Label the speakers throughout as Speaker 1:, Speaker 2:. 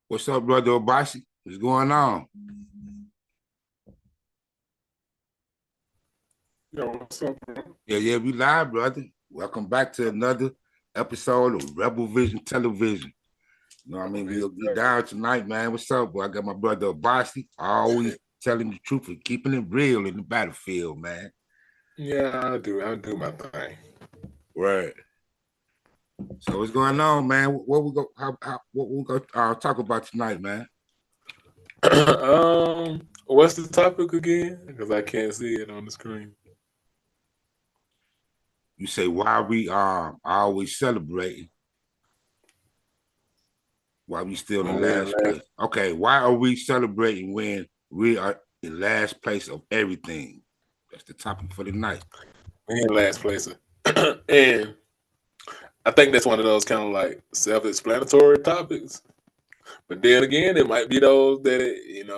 Speaker 1: What's up, brother Obasi? What's going on?
Speaker 2: Yo, what's up, bro?
Speaker 1: Yeah, we live, brother. Welcome back to another episode of Rebel Vision Television. You know what I mean? We'll get down tonight, man. What's up, boy? I got my brother Obasi. Always telling the truth and keeping it real in the battlefield, man.
Speaker 2: Yeah, I do. I do my thing.
Speaker 1: Right. So what's going on, man? What we go talk about tonight, man?
Speaker 2: What's the topic again? Because I can't see it on the screen.
Speaker 1: You say why we always celebrating while we still in
Speaker 2: When we're in
Speaker 1: last place.
Speaker 2: last,
Speaker 1: Okay, why are we celebrating when we are in last place of everything? That's the topic for the night.
Speaker 2: we're in last place, and I think that's one of those kind of like self-explanatory topics. But then again, it might be those that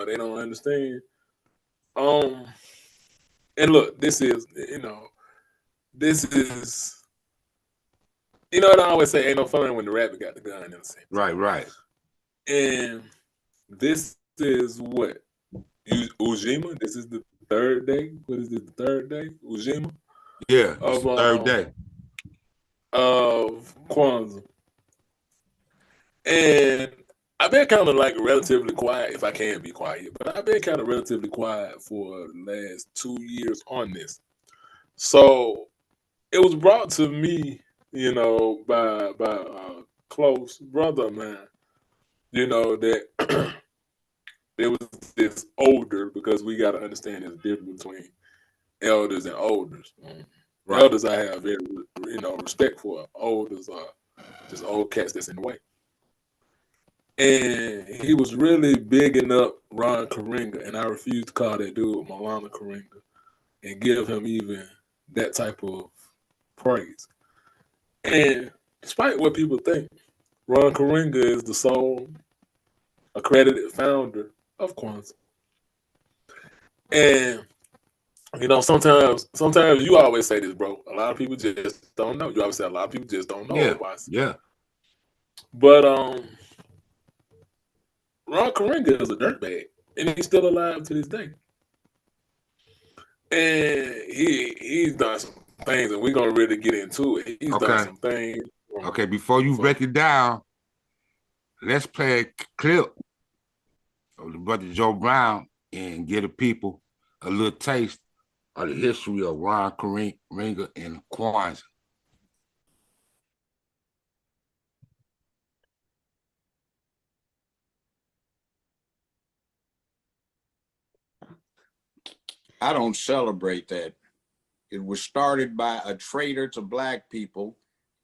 Speaker 2: they don't understand. Um, and look, this is what I always say: ain't no fun when the rabbit got the gun in a sense.
Speaker 1: Right.
Speaker 2: And this is what Ujima. This is the third day. What is this? The third day, Ujima
Speaker 1: Yeah, it's
Speaker 2: of
Speaker 1: the third day.
Speaker 2: Kwanzaa, and I've been kind of like relatively quiet, if I can be quiet, but I've been kind of relatively quiet for the last 2 years on this. So it was brought to me, by a close brother of mine, that there was this older, because we got to understand there's a difference between elders and olders.
Speaker 1: Right.
Speaker 2: Elders I have very respect for. Olders are just old cats that's in the way. And he was really bigging up Ron Karinga, and I refuse to call that dude Malana Karinga and give him even that type of praise. And despite what people think, Ron Karinga is the sole accredited founder of Kwanzaa. And sometimes you always say this, bro. A lot of people just don't know. You always say a lot of people just don't know about it.
Speaker 1: Yeah.
Speaker 2: But Ron Karinga is a dirtbag, and he's still alive to this day. And he's done some things, and we're gonna really get into it. He's done some things.
Speaker 1: Okay, before you break it down, let's play a clip of the brother Joe Brown and give the people a little taste of the history of Ron Karinga and Kwanzaa.
Speaker 3: I don't celebrate that. It was started by a traitor to black people,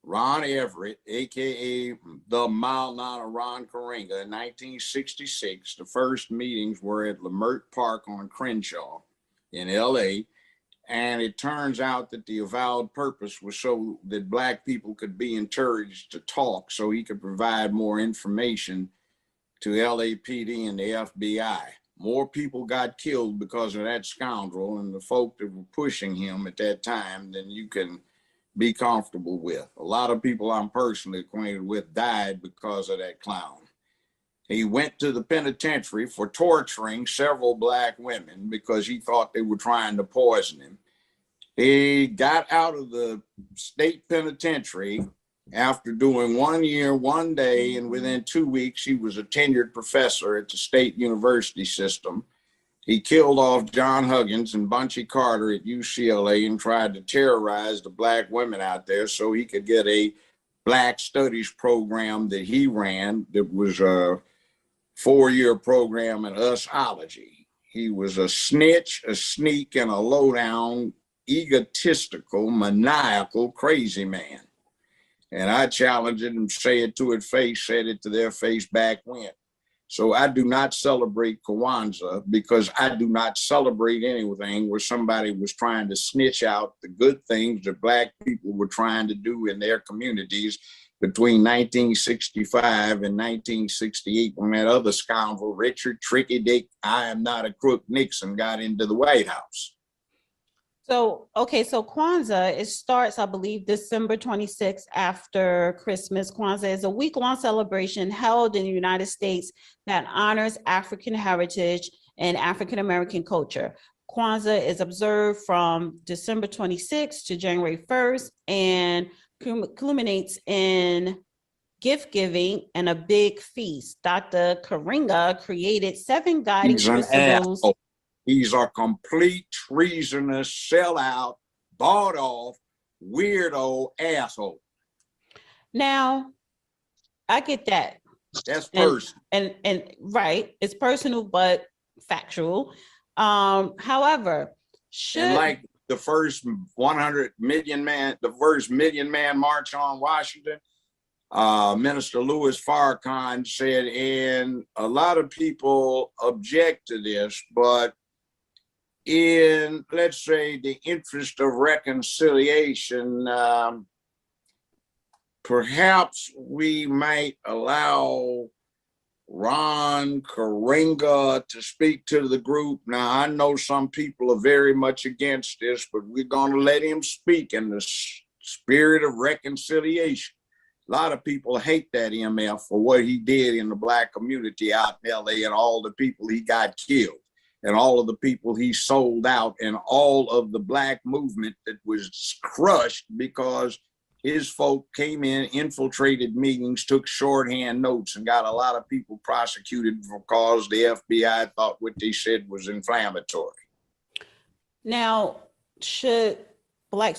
Speaker 3: Ron Everett, a.k.a. the Maulana Ron Karinga, in 1966. The first meetings were at Lamert Park on Crenshaw in L.A., and it turns out that the avowed purpose was so that black people could be encouraged to talk so he could provide more information to LAPD and the FBI. More people got killed because of that scoundrel and the folk that were pushing him at that time than you can be comfortable with. A lot of people I'm personally acquainted with died because of that clown. He went to the penitentiary for torturing several black women because he thought they were trying to poison him. He got out of the state penitentiary after doing 1 year, 1 day, and within 2 weeks, he was a tenured professor at the state university system. He killed off John Huggins and Bunchy Carter at UCLA and tried to terrorize the black women out there so he could get a black studies program that he ran that was a 4-year program in usology. He was a snitch, a sneak, and a lowdown, egotistical, maniacal, crazy man. And I challenged him, say it to its face, said it to their face back when. So I do not celebrate Kwanzaa because I do not celebrate anything where somebody was trying to snitch out the good things that black people were trying to do in their communities between 1965 and 1968 when that other scoundrel, Richard Tricky Dick, I am not a crook Nixon, got into the White House.
Speaker 4: So, okay, so Kwanzaa, it starts, I believe, December 26th after Christmas. Kwanzaa is a week-long celebration held in the United States that honors African heritage and African American culture. Kwanzaa is observed from December 26th to January 1st and culminates in gift giving and a big feast. Dr. Karinga created 7 guiding
Speaker 3: He's an
Speaker 4: principles.
Speaker 3: asshole. He's a complete treasonous, sellout, bought off, weirdo asshole.
Speaker 4: Now, I get that.
Speaker 3: That's personal.
Speaker 4: And right, it's personal but factual. However,
Speaker 3: And like the first 100 million man, the first million man march on Washington, Minister Louis Farrakhan said, and a lot of people object to this, but in, let's say, the interest of reconciliation, perhaps we might allow Ron Karinga to speak to the group. Now, I know some people are very much against this, but we're going to let him speak in the spirit of reconciliation. A lot of people hate that MF for what he did in the Black community out in LA and all the people he got killed and all of the people he sold out and all of the Black movement that was crushed because his folk came in, infiltrated meetings, took shorthand notes, and got a lot of people prosecuted because the FBI thought what they said was inflammatory.
Speaker 4: Now, so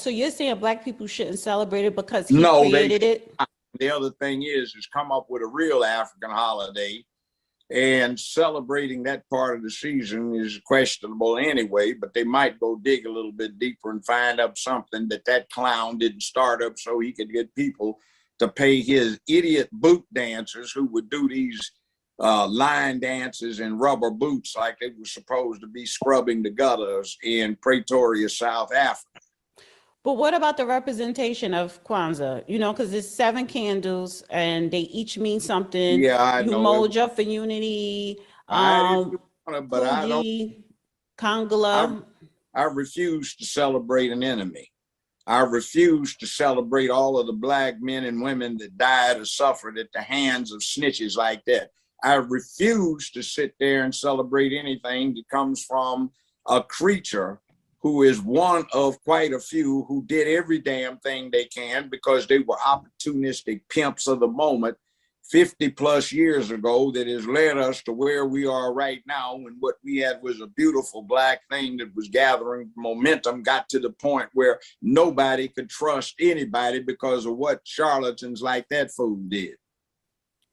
Speaker 4: you're saying Black people shouldn't celebrate it because he created it?
Speaker 3: The other thing is come up with a real African holiday, and celebrating that part of the season is questionable anyway, but they might go dig a little bit deeper and find up something that clown didn't start up so he could get people to pay his idiot boot dancers who would do these line dances in rubber boots like they were supposed to be scrubbing the gutters in Pretoria, South Africa.
Speaker 4: But what about the representation of Kwanzaa? You know, because it's 7 candles and they each mean something.
Speaker 3: Yeah, I know.
Speaker 4: Umoja for unity, Kuji, Kangala.
Speaker 3: I refuse to celebrate an enemy. I refuse to celebrate all of the Black men and women that died or suffered at the hands of snitches like that. I refuse to sit there and celebrate anything that comes from a creature who is one of quite a few who did every damn thing they can because they were opportunistic pimps of the moment 50 plus years ago that has led us to where we are right now. And what we had was a beautiful Black thing that was gathering momentum, got to the point where nobody could trust anybody because of what charlatans like that fool did.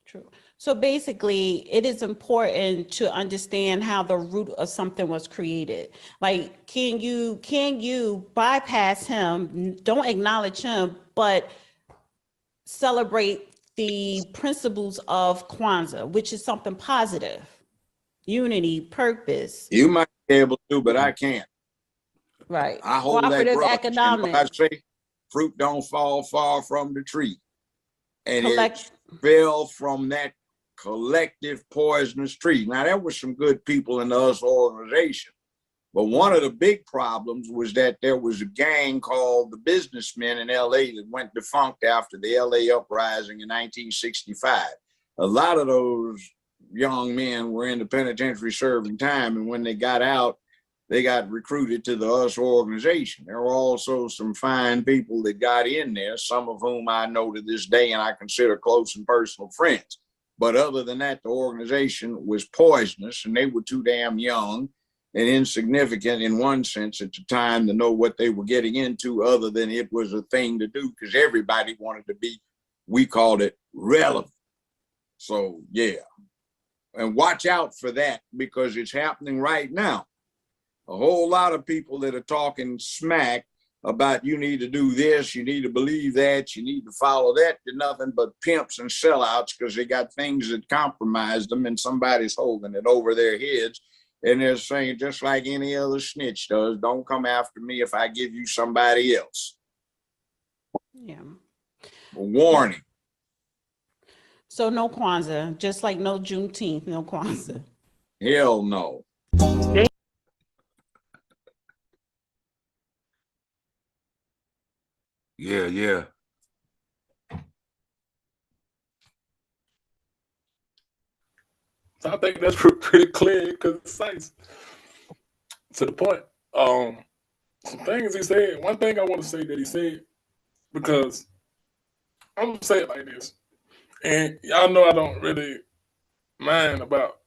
Speaker 4: True. So basically, it is important to understand how the root of something was created. Like, can you bypass him, don't acknowledge him, but celebrate the principles of Kwanzaa, which is something positive, unity, purpose.
Speaker 3: You might be able to, but I can't.
Speaker 4: Right.
Speaker 3: I hold that grudge.
Speaker 4: Economic.
Speaker 3: I say fruit don't fall far from the tree. And it fell from that collective poisonous tree. Now, there were some good people in us organization, but one of the big problems was that there was a gang called the Businessmen in LA that went defunct after the LA uprising in 1965. A lot of those young men were in the penitentiary serving time, and when they got out, they got recruited to the US organization. There were also some fine people that got in there, some of whom I know to this day and I consider close and personal friends. But other than that, the organization was poisonous, and they were too damn young and insignificant in one sense at the time to know what they were getting into, other than it was a thing to do because everybody wanted to be, we called it, relevant. So, yeah. And watch out for that because it's happening right now. A whole lot of people that are talking smack about you need to do this, you need to believe that, you need to follow that. They're nothing but pimps and sellouts because they got things that compromise them and somebody's holding it over their heads. And they're saying, just like any other snitch does, don't come after me if I give you somebody else.
Speaker 4: Yeah.
Speaker 3: A warning.
Speaker 4: So no Kwanzaa, just like no Juneteenth, no Kwanzaa.
Speaker 3: Hell no.
Speaker 1: Yeah.
Speaker 2: So I think that's pretty clear and concise to the point. Some things he said. One thing I want to say that he said, because I'm gonna say it like this, and y'all know I don't really mind about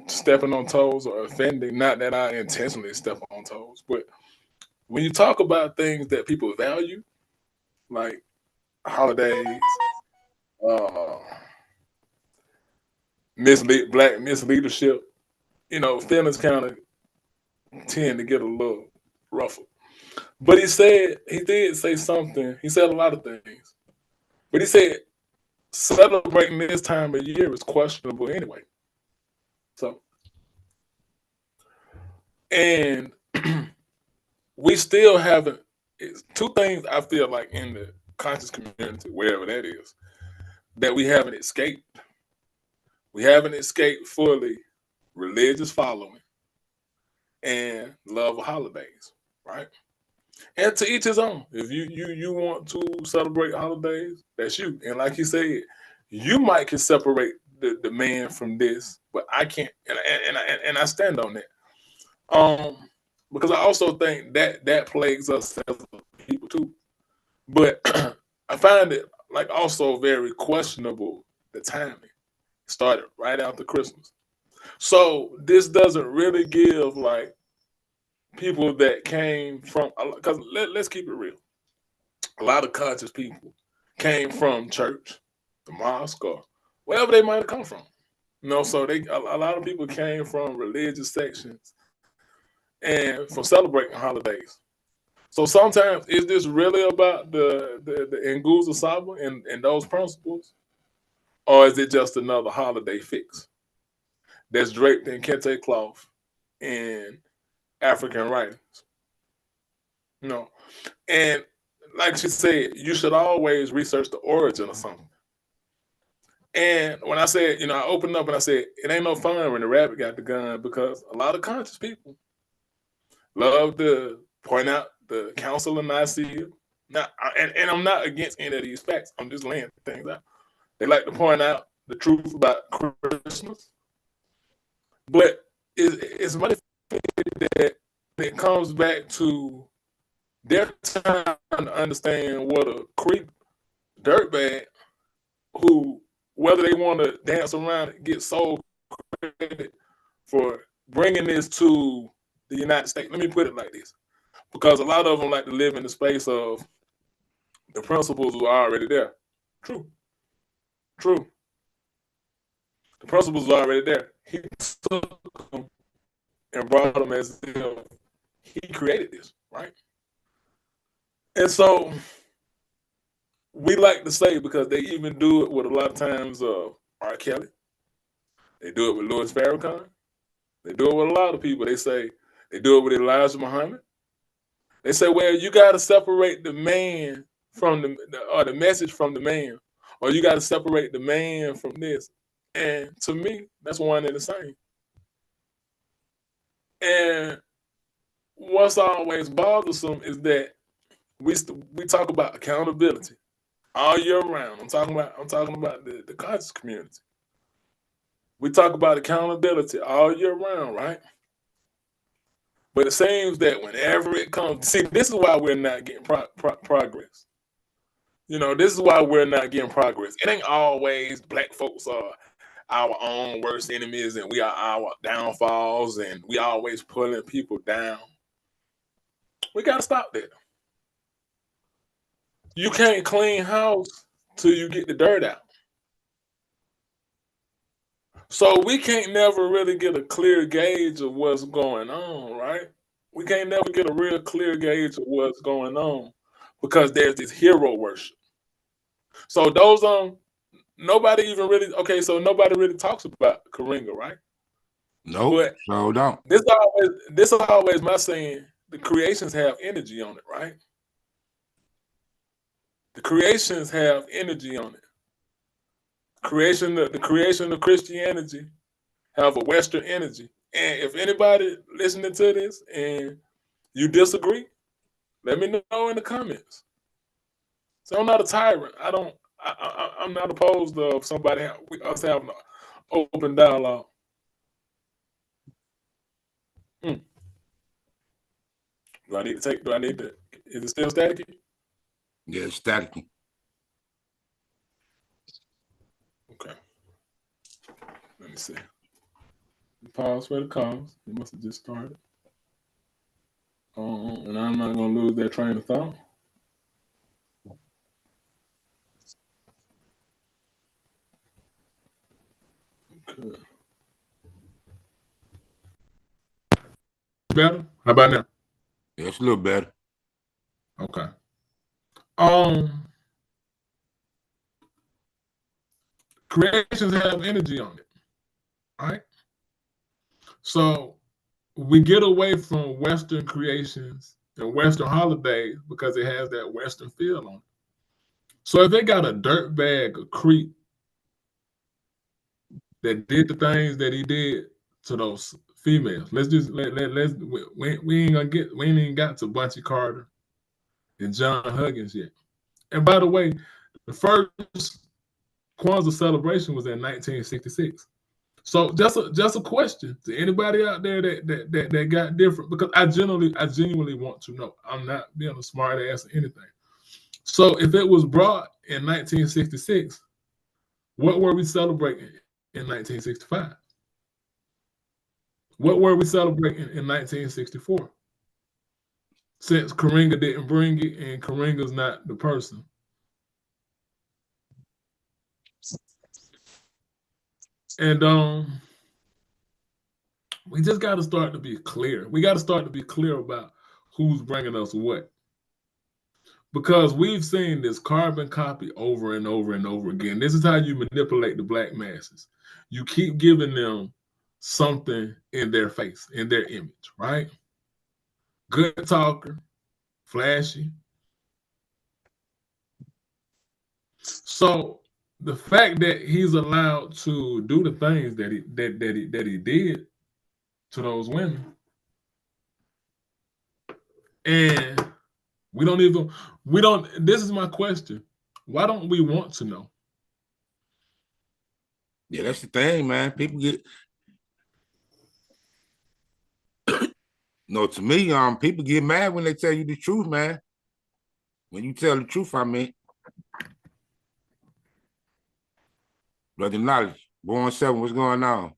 Speaker 2: stepping on toes or offending. Not that I intentionally step on toes, but when you talk about things that people value, like holidays, uh, black misleadership, feelings kind of tend to get a little ruffled. But he did say something. He said a lot of things, but he said celebrating this time of year is questionable anyway. So, and we still haven't. It's two things I feel like in the conscious community, wherever that is, that we haven't escaped. We haven't escaped fully religious following and love of holidays, right? And to each his own. If you want to celebrate holidays, that's you. And like he said, you might can separate the man from this, but I can't. And I stand on that. Because I also think that plagues us as people too. But I find it like also very questionable the timing. Started right after Christmas. So this doesn't really give like people that came from, because let's keep it real. A lot of conscious people came from church, the mosque, or wherever they might have come from. So a lot of people came from religious sections and from celebrating holidays. So sometimes is this really about the Nguza Saba and those principles, or is it just another holiday fix that's draped in kente cloth and African writings? And like she said, you should always research the origin of something. And when I said, I opened up and I said, it ain't no fun when the rabbit got the gun, because a lot of conscious people love to point out the Council of Nicaea. Now, and I'm not against any of these facts. I'm just laying things out. They like to point out the truth about Christmas. But it's money that it comes back to their time to understand what a creep dirtbag who, whether they want to dance around and get sold credit for bringing this to the United States. Let me put it like this, because a lot of them like to live in the space of the principles were already there. True. The principles were already there. He took them and brought them as if he created this, right? And so we like to say, because they even do it with a lot of times R. Kelly. They do it with Louis Farrakhan. They do it with a lot of people. They say they do it with Elijah Muhammad. They say, well, you got to separate the man from the message from the man, or you got to separate the man from this. And to me, that's one and the same. And what's always bothersome is that we talk about accountability all year round. I'm talking about the conscious community. We talk about accountability all year round, right? But it seems that whenever it comes, see, this is why we're not getting progress. This is why we're not getting progress. It ain't always black folks are our own worst enemies and we are our downfalls and we always pulling people down. We got to stop that. You can't clean house till you get the dirt out. So we can't never really get a clear gauge of what's going on, right? We can't never get a real clear gauge of what's going on because there's this hero worship. So those nobody even really nobody really talks about Karinga, right?
Speaker 1: No, but no, don't.
Speaker 2: This is always my saying. The creations have energy on it, right? The creations have energy on it. The creation of Christianity have a Western energy. And if anybody listening to this and you disagree, let me know in the comments. So I'm not a tyrant. I'm not opposed of somebody us having an open dialogue. Do I need to? Is it still static?
Speaker 1: Yeah, it's static.
Speaker 2: Okay. Let me see. Pause for the calls. It must have just started. And I'm not going to lose that train of thought. Okay. Better? How about now?
Speaker 1: Yeah, it's a little better.
Speaker 2: Okay. Creations have energy on it, right? So we get away from Western creations and Western holidays because it has that Western feel on it. So if they got a dirt bag of creep that did the things that he did to those females, we ain't even got to Bunchy Carter and John Huggins yet. And by the way, the first Kwanzaa celebration was in 1966. So just a question to anybody out there that got different, because I genuinely want to know. I'm not being a smart ass or anything. So if it was brought in 1966, what were we celebrating in 1965? What were we celebrating in 1964? Since Karinga didn't bring it and Karinga's not the person. And we just got to start to be clear. We got to start to be clear about who's bringing us what. Because we've seen this carbon copy over and over and over again. This is how you manipulate the black masses. You keep giving them something in their face, in their image, right? Good talker, flashy. So the fact that he's allowed to do the things that he did to those women, and this is my question. Why don't we want to know?
Speaker 1: Yeah, that's the thing, man. People get no, to me, people get mad when they tell you the truth, man. When you tell the truth, I mean. Brother Knowledge, Born 7, what's going on?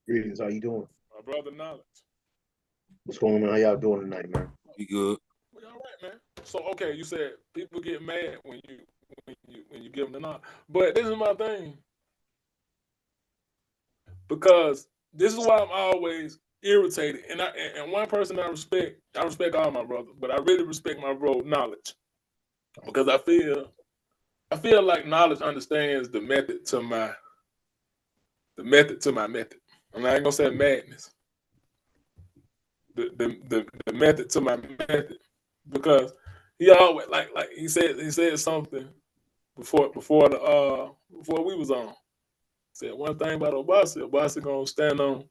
Speaker 5: Greetings, how you doing?
Speaker 2: My brother Knowledge.
Speaker 5: What's going on? How y'all doing tonight, man?
Speaker 1: We good.
Speaker 2: We all right, man. So okay, you said people get mad when you give them the knowledge. But this is my thing. Because this is why I'm always irritated. And one person I respect all my brothers, but I really respect my bro Knowledge. Because I feel like Knowledge understands the method to my method. I'm not gonna say madness. The method to my method. Because he always like he said something before we was on. Said one thing about Obasi gonna stand on,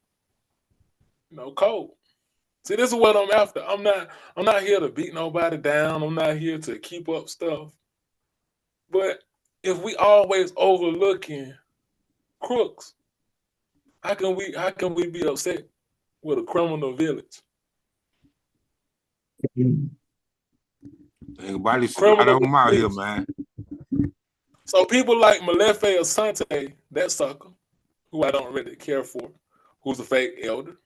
Speaker 2: code. See, this is what I'm after. I'm not here to beat nobody down. I'm not here to keep up stuff. But if we always overlooking crooks, how can we be upset with a criminal village?
Speaker 1: Everybody's out of them out here, man.
Speaker 2: So people like Malefe Asante, that sucker, who I don't really care for, who's a fake elder,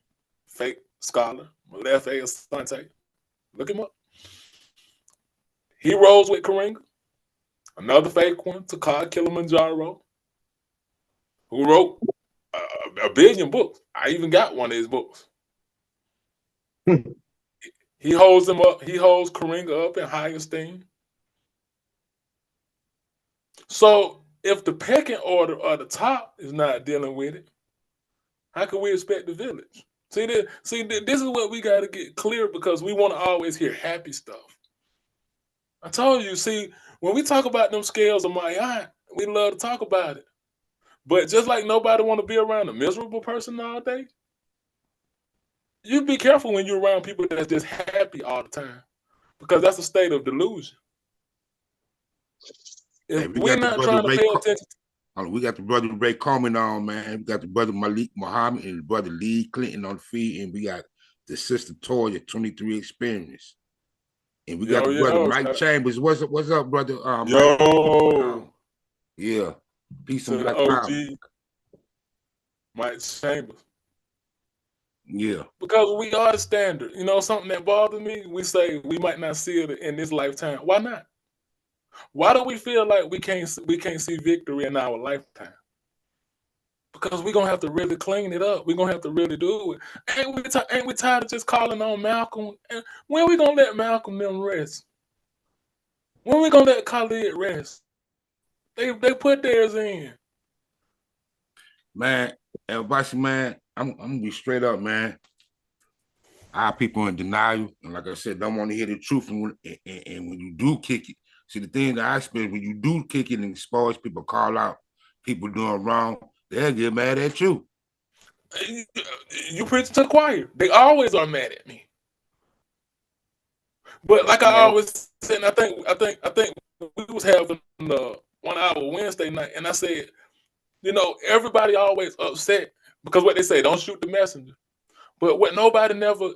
Speaker 2: fake scholar, Malefe Asante. Look him up. He rolls with Karinga. Another fake one, Takar Kilimanjaro, who wrote a billion books. I even got one of his books. He holds him up. He holds Karinga up in high esteem. So if the pecking order of the top is not dealing with it, how can we expect the village? See, this is what we got to get clear, because we want to always hear happy stuff. I told you, see, when we talk about them scales of my eye, we love to talk about it. But just like nobody want to be around a miserable person all day, you be careful when you're around people that's just happy all the time, because that's a state of delusion.
Speaker 1: Hey,
Speaker 2: If
Speaker 1: we
Speaker 2: we're
Speaker 1: got the
Speaker 2: not
Speaker 1: brother
Speaker 2: trying to
Speaker 1: Ray.
Speaker 2: pay attention,
Speaker 1: We got the brother Ray Coleman on, man. We got the brother Malik Muhammad and the brother Lee Clinton on the feed, and we got the sister Toya 23 Experience, and we got the brother Mike Chambers. What's up, brother?
Speaker 2: Yo,
Speaker 1: Mike. Yeah, peace
Speaker 2: to
Speaker 1: and
Speaker 2: the
Speaker 1: black power.
Speaker 2: OG, Mike Chambers.
Speaker 1: Yeah,
Speaker 2: because we are the standard. You know, something that bothers me, we say we might not see it in this lifetime. Why not? Why do we feel like we can't see victory in our lifetime? Because we're gonna have to really clean it up. We're gonna have to really do it. Ain't we tired of just calling on Malcolm? And when we gonna let Malcolm them rest? When we gonna let Khalid rest? They put theirs in.
Speaker 1: man. And Bossy, man, I'm gonna be straight up, man. Our people in denial, and like I said, don't want to hear the truth. And when you do kick it, see the thing that I expect when you do kick it and expose people, call out people doing wrong, they'll get mad at you.
Speaker 2: You preach to the choir. They always are mad at me. But like I always said, I think we was having the 1 hour Wednesday night, and I said, you know, everybody always upset because what they say, don't shoot the messenger. But what nobody never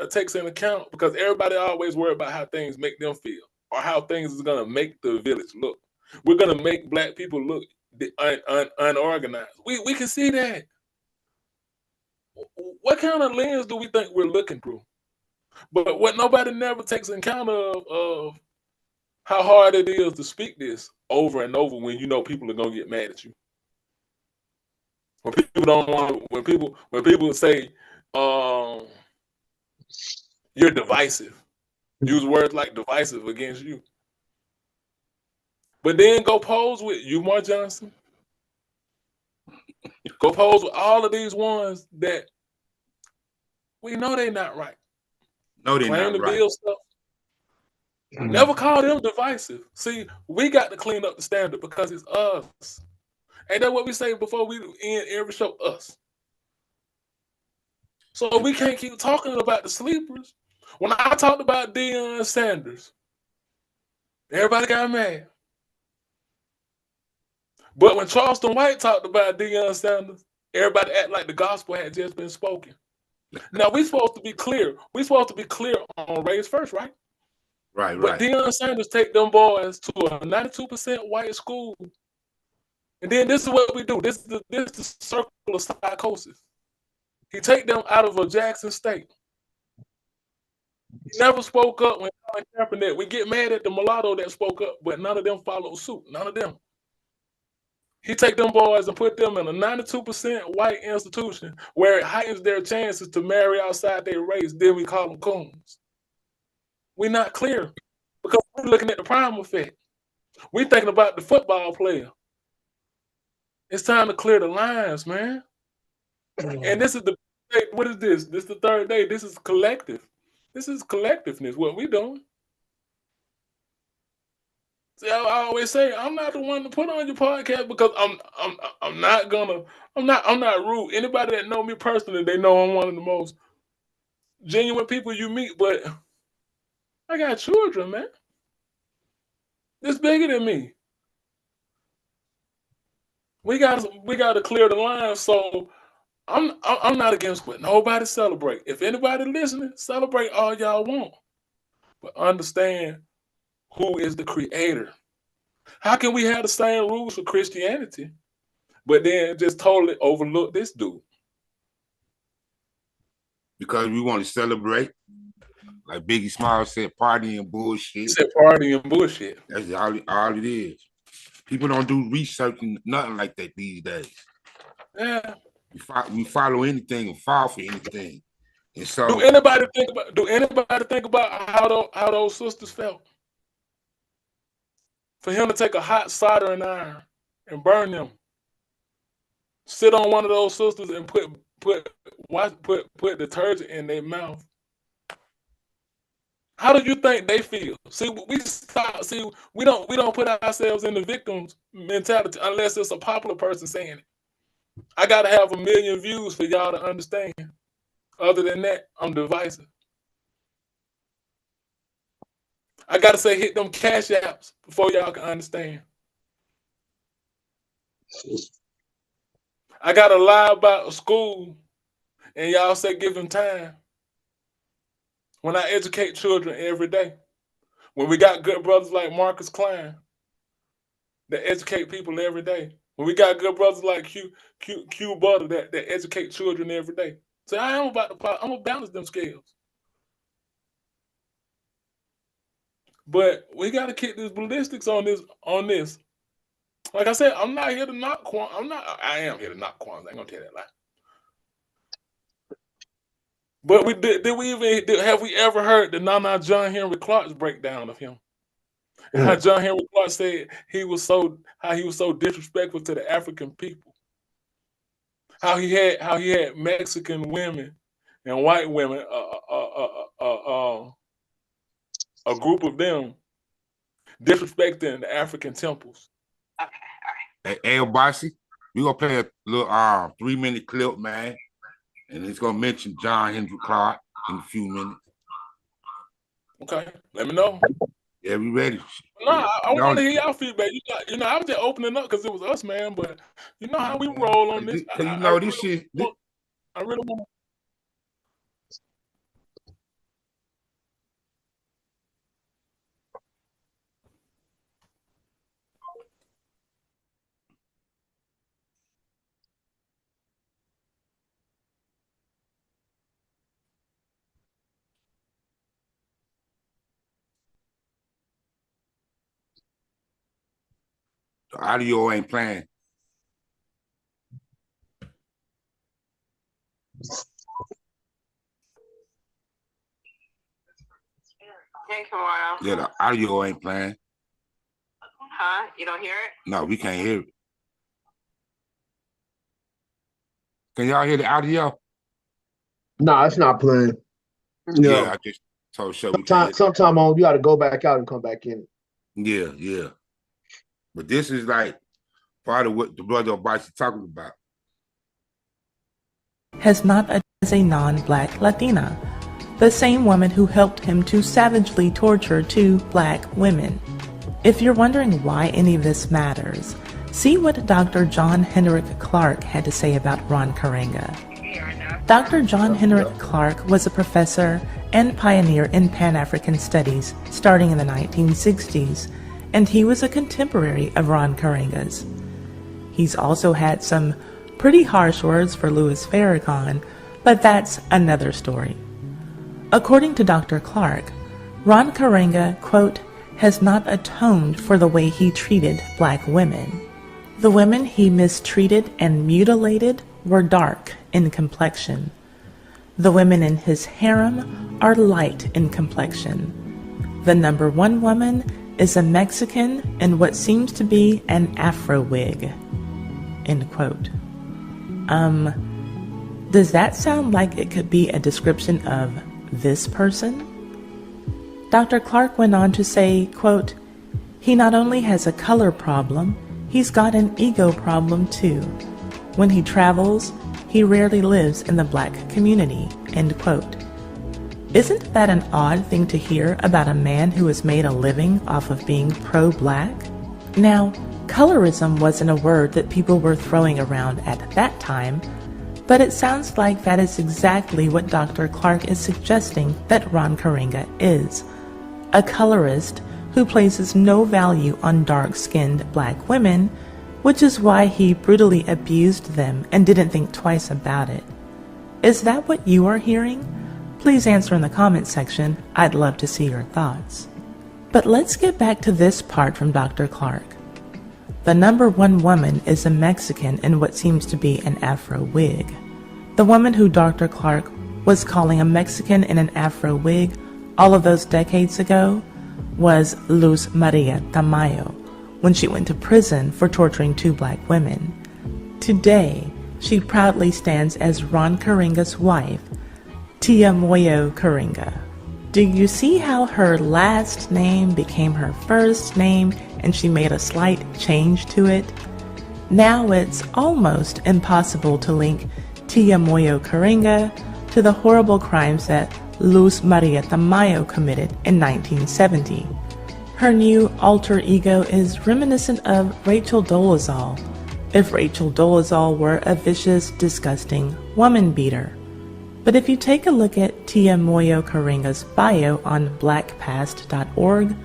Speaker 2: takes into account, because everybody always worry about how things make them feel or how things is gonna make the village look. We're gonna make black people look unorganized. We can see that. What kind of lens do we think we're looking through? But what nobody never takes account of how hard it is to speak this over and over when you know people are gonna get mad at you. When people don't want, when people say, you're divisive, use words like divisive against you. But then go pose with Umar Johnson. Go pose with all of these ones that we know they're not right.
Speaker 1: No, they're
Speaker 2: Claim
Speaker 1: not
Speaker 2: to
Speaker 1: right.
Speaker 2: build stuff. Never call them divisive. See, we got to clean up the standard because it's us. Ain't that what we say before we end every show? Us. So we can't keep talking about the sleepers. When I talked about Deion Sanders, everybody got mad. But when Charleston White talked about Deion Sanders, everybody act like the gospel had just been spoken. Now we supposed to be clear. We supposed to be clear on race first, right?
Speaker 1: Right.
Speaker 2: But Deion Sanders take them boys to a 92% white school. And then this is what we do. This is the circle of psychosis. He take them out of a Jackson State. He never spoke up when Colin Kaepernick. We get mad at the mulatto that spoke up, but none of them followed suit. None of them. He take them boys and put them in a 92% white institution where it heightens their chances to marry outside their race. Then we call them coons. We're not clear because we're looking at the prime effect. We're thinking about the football player. It's time to clear the lines, man. And this is what is this? This is the third day. This is collective. This is collectiveness, what we doing. See, I always say I'm not the one to put on your podcast because I'm not rude. Anybody that know me personally, they know I'm one of the most genuine people you meet, but I got children, man. It's bigger than me. We got to clear the line. So I'm not against what nobody celebrate. If anybody listening, celebrate all y'all want, but understand who is the creator. How can we have the same rules for Christianity, but then just totally overlook this dude?
Speaker 1: Because we want to celebrate. Like Biggie Smalls said, party and bullshit.
Speaker 2: He said party and bullshit.
Speaker 1: That's all it is. People don't do research and nothing like that these days.
Speaker 2: Yeah.
Speaker 1: We follow anything and fall for anything. And so
Speaker 2: do anybody think about how those sisters felt? For him to take a hot soldering iron and burn them. Sit on one of those sisters and put detergent in their mouth. How do you think they feel? See, we don't put ourselves in the victim's mentality unless it's a popular person saying it. I gotta have 1 million views for y'all to understand. Other than that, I'm divisive. I gotta say, hit them cash apps before y'all can understand. I gotta lie about a school, and y'all say give them time. When I educate children every day, when we got good brothers like Marcus Klein that educate people every day, when we got good brothers like Q Butter that educate children every day. So I'm gonna balance them scales. But we gotta kick this ballistics on this. Like I said, I'm not here to knock Kwanzaa. I am here to knock Kwanzaa. I ain't gonna tell that lie. But have we ever heard the Nana John Henry Clark's breakdown of him? And how John Henry Clark said he was so disrespectful to the African people. How he had Mexican women and white women, a group of them disrespecting the African temples.
Speaker 6: Okay, all right.
Speaker 1: Hey, Bossy, we gonna play a little 3-minute clip, man. And it's gonna mention John Henry Clark in a few minutes.
Speaker 2: Okay, let me know.
Speaker 1: Yeah, we ready.
Speaker 2: No, I want to hear y'all feedback. I was just opening up because it was us, man. But you know how we roll on this.
Speaker 1: This shit.
Speaker 2: I really want.
Speaker 1: The audio ain't playing.
Speaker 6: Hey, Kamara.
Speaker 1: Yeah, the audio ain't playing.
Speaker 6: Huh? You don't hear it?
Speaker 1: No, we can't hear it. Can y'all hear the audio?
Speaker 5: No, it's not playing.
Speaker 1: Yeah, I just told Show we can't.
Speaker 5: Sometime you got to go back out and come back in.
Speaker 1: Yeah. But this is like part of what the brother Obasi talking about.
Speaker 7: Has not as a non-black Latina, the same woman who helped him to savagely torture 2 black women. If you're wondering why any of this matters, see what Dr. John Henrik Clarke had to say about Ron Karenga. Dr. John Henrik Clarke was a professor and pioneer in Pan-African studies starting in the 1960s, and he was a contemporary of Ron Karenga's. He's also had some pretty harsh words for Louis Farrakhan, but that's another story. According to Dr. Clarke, Ron Karenga, quote, has not atoned for the way he treated black women. The women he mistreated and mutilated were dark in complexion. The women in his harem are light in complexion. The number 1 woman is a Mexican in what seems to be an Afro wig. End quote. Does that sound like it could be a description of this person? Dr. Clarke went on to say, quote, he not only has a color problem, he's got an ego problem too. When he travels, he rarely lives in the black community, end quote. Isn't that an odd thing to hear about a man who has made a living off of being pro-black? Now, colorism wasn't a word that people were throwing around at that time, but it sounds like that is exactly what Dr. Clarke is suggesting that Ron Karenga is. A colorist who places no value on dark-skinned black women, which is why he brutally abused them and didn't think twice about it. Is that what you are hearing? Please answer in the comments section. I'd love to see your thoughts. But let's get back to this part from Dr. Clarke. The number 1 woman is a Mexican in what seems to be an Afro wig. The woman who Dr. Clarke was calling a Mexican in an Afro wig all of those decades ago was Luz Maria Tamayo, when she went to prison for torturing 2 black women. Today, she proudly stands as Ron Karenga's wife, Tia Moyo Karenga. Do you see how her last name became her first name and she made a slight change to it? Now it's almost impossible to link Tia Moyo Karenga to the horrible crimes that Luz Maria Tamayo committed in 1970. Her new alter ego is reminiscent of Rachel Dolezal, if Rachel Dolezal were a vicious, disgusting woman beater. But if you take a look at Tia Moyo Karinga's bio on blackpast.org,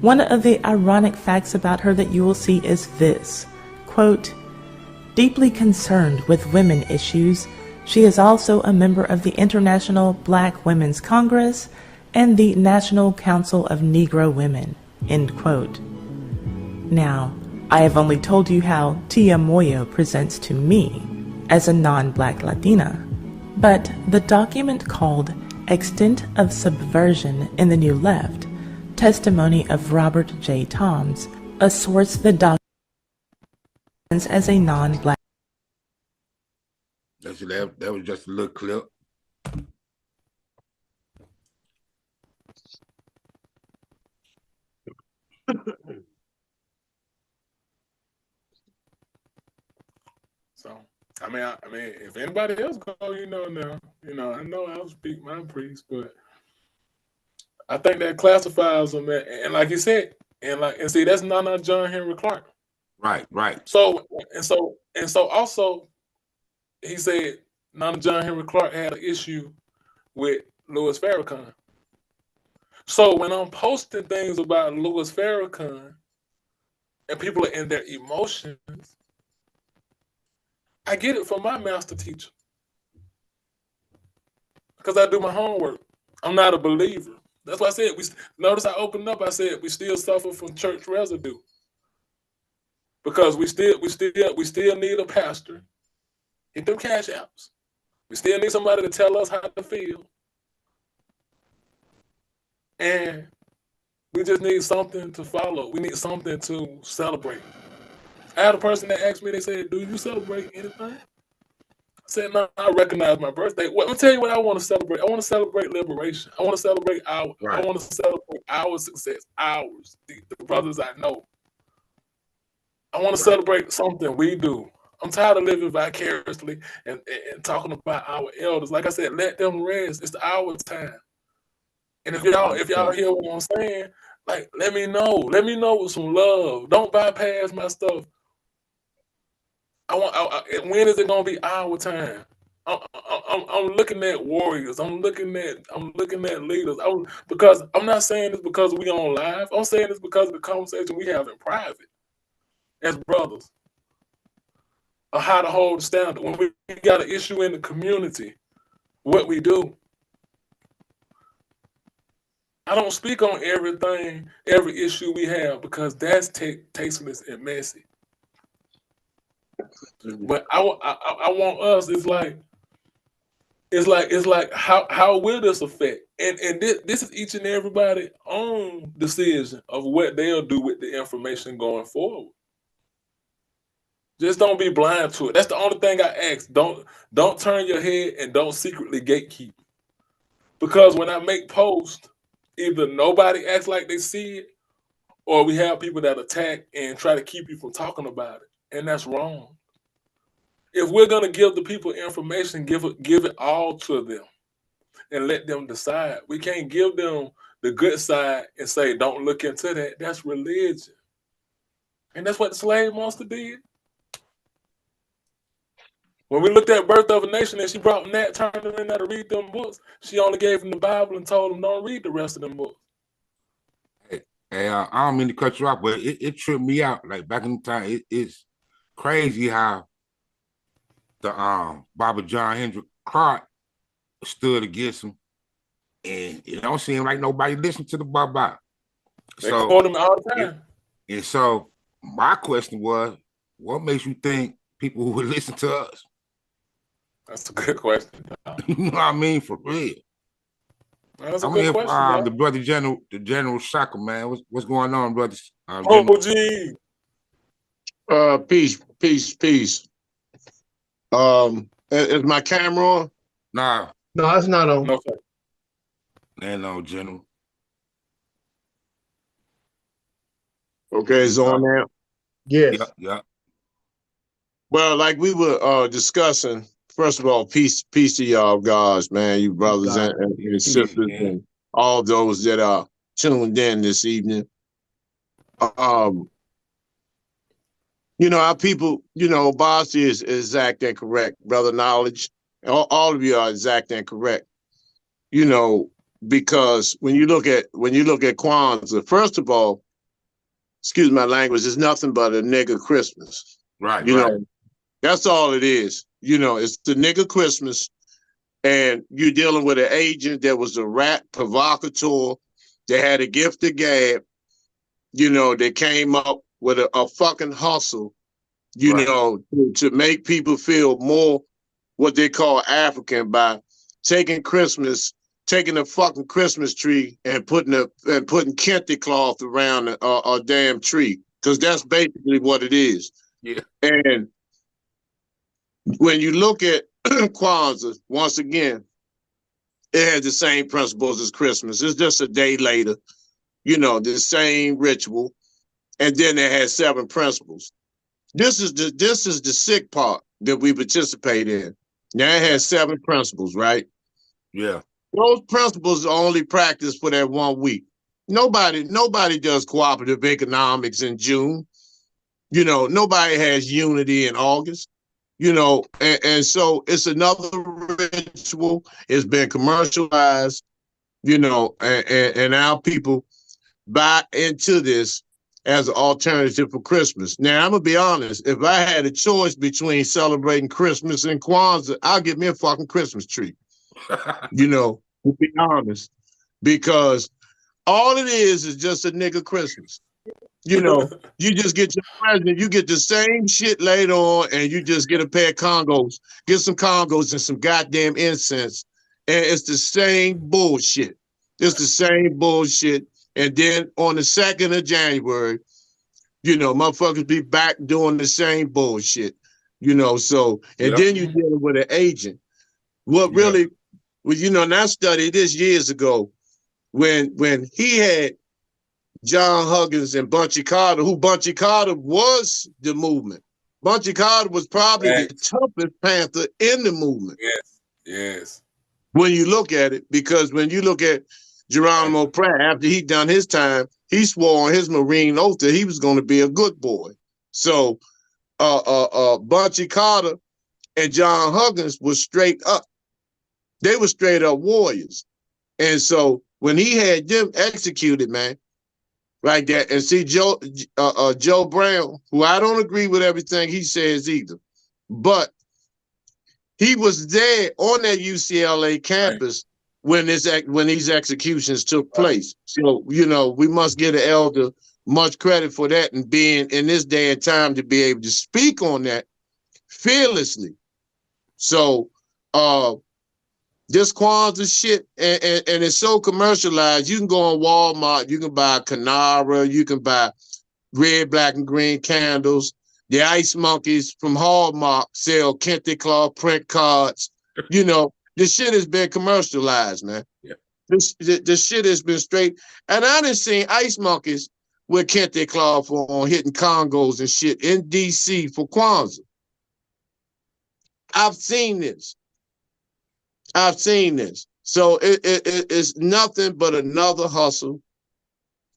Speaker 7: one of the ironic facts about her that you will see is this, quote, deeply concerned with women issues, she is also a member of the International Black Women's Congress and the National Council of Negro Women, end quote. Now, I have only told you how Tia Moyo presents to me as a non-Black Latina, but the document called Extent of Subversion in the New Left, Testimony of Robert J. Toms, asserts the document as a non-Black.
Speaker 1: That was just a little clip.
Speaker 2: So, I mean, if anybody else go, now, I know I'll speak my piece, but I think that classifies them, and like you said, and see, that's not John Henry Clark.
Speaker 1: Right.
Speaker 2: So also, he said Nana John Henry Clark had an issue with Louis Farrakhan. So when I'm posting things about Louis Farrakhan and people are in their emotions, I get it from my master teacher because I do my homework. I'm not a believer. That's why I said, notice I opened up, I said we still suffer from church residue because we still need a pastor. Hit them cash apps. We still need somebody to tell us how to feel. And we just need something to follow. We need something to celebrate. I had a person that asked me, they said, do you celebrate anything? I said, no, I recognize my birthday. Well, I'll tell you what I want to celebrate. I want to celebrate liberation. I want to celebrate I want to celebrate our success, ours, the brothers I know. I want to celebrate something we do. I'm tired of living vicariously and talking about our elders. Like I said, let them rest. It's our time. And if y'all hear what I'm saying, like, let me know. Let me know with some love. Don't bypass my stuff. When is it gonna be our time? I'm looking at warriors. I'm looking at leaders. Because I'm not saying this because we on live. I'm saying this because of the conversation we have in private as brothers of how to hold the standard. When we got an issue in the community, what we do. I don't speak on everything, every issue we have, because that's tasteless and messy. But I want us. It's like how will this affect? And this is each and everybody's own decision of what they'll do with the information going forward. Just don't be blind to it. That's the only thing I ask. Don't turn your head and don't secretly gatekeep. Because when I make posts, either nobody acts like they see it, or we have people that attack and try to keep you from talking about it. And that's wrong. If we're gonna give the people information, give it all to them and let them decide. We can't give them the good side and say, don't look into that. That's religion. And that's what the slave master did. When we looked at Birth of a Nation and she brought Nat Turner in there to read them books, she only gave him the Bible and told him don't read the rest of them books.
Speaker 1: Hey, I don't mean to cut you off, but it tripped me out. Like back in the time, it's crazy how the Baba John Hendrick Clark stood against him, and it don't seem like nobody listened to the Baba.
Speaker 2: They quote him all the time.
Speaker 1: And so my question was, what makes you think people would listen to us?
Speaker 2: That's a good question.
Speaker 1: You know what I mean? For real.
Speaker 2: That's a good question.
Speaker 1: The brother General Shaka, man. What's going on, brothers?
Speaker 2: OG.
Speaker 5: Peace. Is my camera on?
Speaker 1: Nah.
Speaker 5: No, it's not on.
Speaker 2: No, sir.
Speaker 1: Ain't no General.
Speaker 5: Okay, it's on now. Yes.
Speaker 1: Yeah.
Speaker 5: Well, like we were discussing, first of all, peace to y'all guys, man, you brothers and sisters, and all those that are tuned in this evening. Our people, Bossy is exact and correct, brother. Knowledge, all of you are exact and correct. Because when you look at Kwanzaa, first of all, excuse my language, it's nothing but a nigga Christmas.
Speaker 1: Right.
Speaker 5: That's all it is. It's the nigga Christmas, and you're dealing with an agent that was a rat provocateur that had a gift of gab. They came up with a fucking hustle, to make people feel more what they call African by taking a fucking Christmas tree and putting kente cloth around a damn tree, because that's basically what it is.
Speaker 1: Yeah.
Speaker 5: And when you look at Kwanzaa, once again, it has the same principles as Christmas. It's just a day later, the same ritual, and then it has 7 principles. This is the sick part that we participate in. Now it has 7 principles, right?
Speaker 1: Yeah.
Speaker 5: Those principles are only practiced for that 1 week. Nobody does cooperative economics in June. Nobody has unity in August. And so it's another ritual. It's been commercialized, and our people buy into this as an alternative for Christmas. Now, I'm going to be honest. If I had a choice between celebrating Christmas and Kwanzaa, I'll get me a fucking Christmas tree. To be honest. Because all it is just a nigga Christmas. You just get your present, you get the same shit later on, and you just get a pair of Congos, get some Congos and some goddamn incense, and it's the same bullshit. It's the same bullshit. And then on the 2nd of January, motherfuckers be back doing the same bullshit. Then you're dealing with an agent. Really, and I studied this years ago when he had John Huggins and Bunchy Carter, who Bunchy Carter was the movement. Bunchy Carter was probably the toughest Panther in the movement.
Speaker 2: Yes.
Speaker 5: When you look at it, because when you look at Geronimo Pratt, after he done his time, he swore on his Marine oath that he was going to be a good boy. So Bunchy Carter and John Huggins was straight up. They were straight up warriors. And so when he had them executed, man, like that, and see Joe Brown, who I don't agree with everything he says either, but he was there on that UCLA campus when these executions took place. So, we must give the elder much credit for that, and being in this day and time to be able to speak on that fearlessly. So this Kwanzaa shit, and it's so commercialized. You can go on Walmart, you can buy Canara, you can buy red, black, and green candles. The Ice Monkeys from Hallmark sell kente cloth print cards. This shit has been commercialized, man.
Speaker 1: Yeah.
Speaker 5: This shit has been straight. And I done seen Ice Monkeys with kente cloth on hitting Congos and shit in DC for Kwanzaa. I've seen this. So it's nothing but another hustle.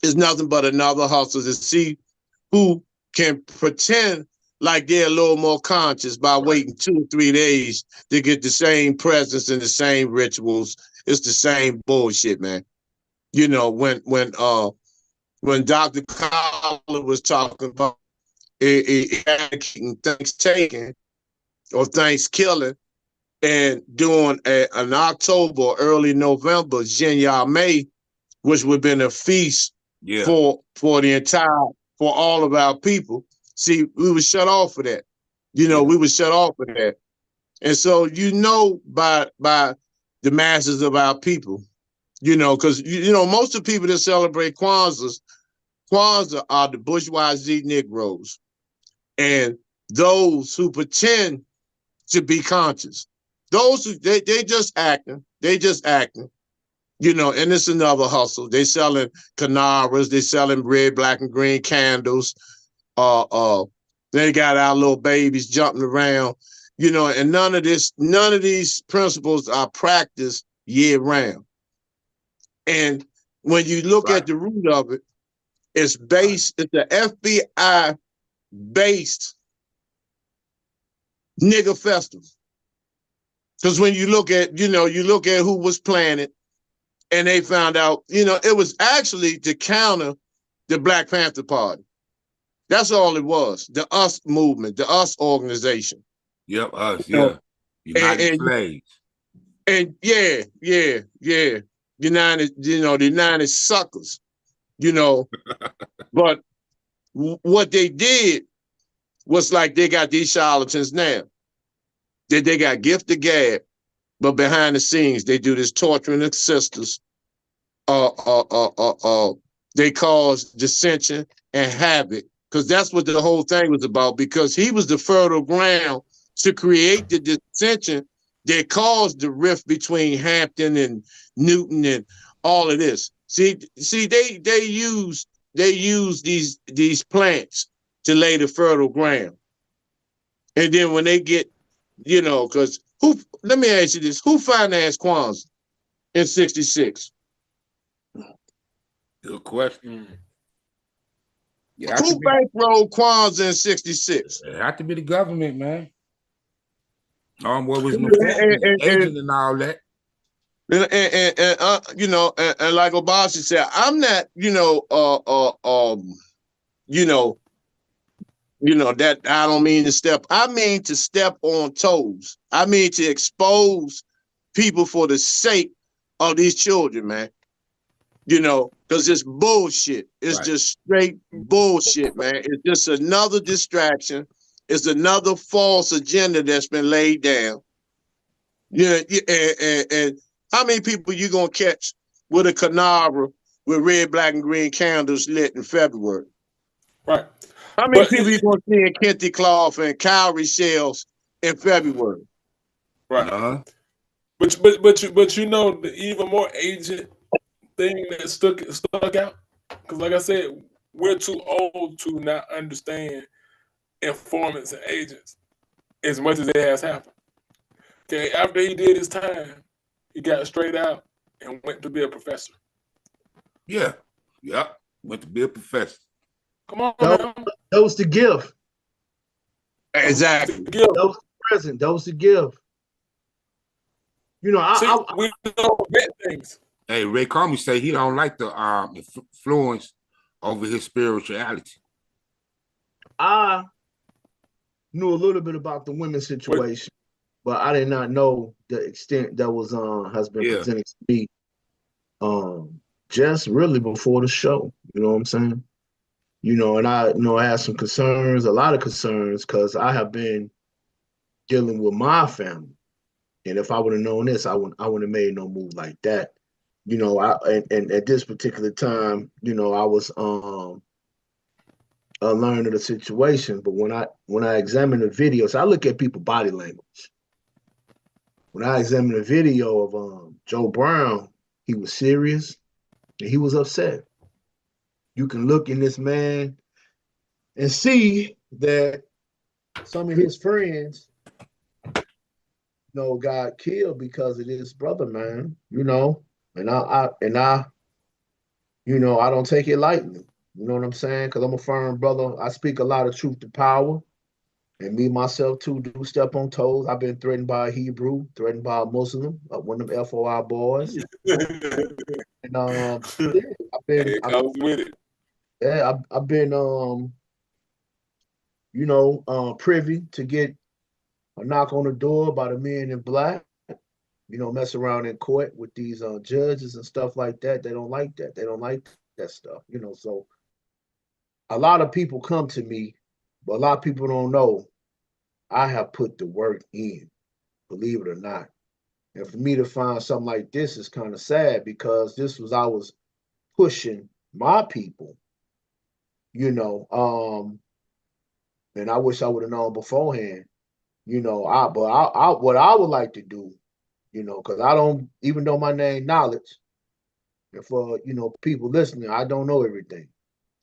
Speaker 5: It's nothing but another hustle to see who can pretend like they're a little more conscious by waiting 2 or 3 days to get the same presents and the same rituals. It's the same bullshit, man. When Dr. Collar was talking about Thanksgiving or Thanksgiving, and doing an October or early November Jinya May, which would have been a feast for all of our people. See, we were shut off for that. We were shut off for that. And so, by the masses of our people, because, most of the people that celebrate Kwanzaa are the bourgeoisie Negroes and those who pretend to be conscious. Those who they just acting, and it's another hustle. They selling Canaras, they selling red, black, and green candles. They got our little babies jumping around, and none of these principles are practiced year round. And when you look at the root of it, It's based, it's the FBI based nigger festival. Because when you look at, you look at who was planning, and they found out, it was actually to counter the Black Panther Party. That's all it was. The US movement, the US organization.
Speaker 1: Yep, us, yeah. United Slaves.
Speaker 5: And yeah. United, the United Suckers, But what they did was like they got these charlatans now. They got gift of gab, but behind the scenes, they do this torturing of sisters. They cause dissension and havoc, because that's what the whole thing was about, because he was the fertile ground to create the dissension that caused the rift between Hampton and Newton and all of this. See, they use these plants to lay the fertile ground. And then when they get, because let me ask you this, who financed Kwanzaa in 66?
Speaker 1: Good question.
Speaker 5: Who bankrolled Kwanzaa in 66?
Speaker 1: It had to be the government, man. What was the agent and all that.
Speaker 5: And like Obasi said, I'm not, that I don't mean to step. I mean to step on toes. I mean to expose people for the sake of these children, man. Because it's bullshit. It's just straight bullshit, man. It's just another distraction. It's another false agenda that's been laid down. And how many people you gonna catch with a canara with red, black, and green candles lit in February?
Speaker 2: Right.
Speaker 5: How many people you gonna see in kente cloth and cowrie shells in February?
Speaker 2: Right. But the even more agent thing that stuck out, because like I said, we're too old to not understand informants and agents as much as it has happened. Okay, after he did his time, he got straight out and went to be a professor.
Speaker 1: Yeah. Yep. Went to be a professor.
Speaker 2: Come on, man.
Speaker 8: That was the gift.
Speaker 5: Exactly.
Speaker 8: That was the present. That was the gift.
Speaker 2: We don't get things.
Speaker 1: Hey, Ray Comey say he don't like the influence over his spirituality.
Speaker 8: I knew a little bit about the women's situation, but I did not know the extent that was has been presented to me just really before the show. You know what I'm saying? And I had some concerns, a lot of concerns, because I have been dealing with my family. And if I would have known this, I wouldn't have made no move like that. And at this particular time, I was learning the situation. But when I examine the videos, I look at people's body language. When I examine the video of Joe Brown, he was serious and he was upset. You can look in this man and see that some of his friends, got killed because of this brother, man. And I don't take it lightly. You know what I'm saying? Because I'm a firm brother. I speak a lot of truth to power. And me, myself, too, do step on toes. I've been threatened by a Hebrew, threatened by a Muslim, one of them FOI boys. And I've been privy to get a knock on the door by the men in black, mess around in court with these judges and stuff like that. They don't like that. They don't like that stuff, So a lot of people come to me, but a lot of people don't know I have put the work in, believe it or not. And for me to find something like this is kind of sad, because I was pushing my people, and I wish I would have known beforehand, what I would like to do, because I don't, even though my name Knowledge, and for, people listening, I don't know everything.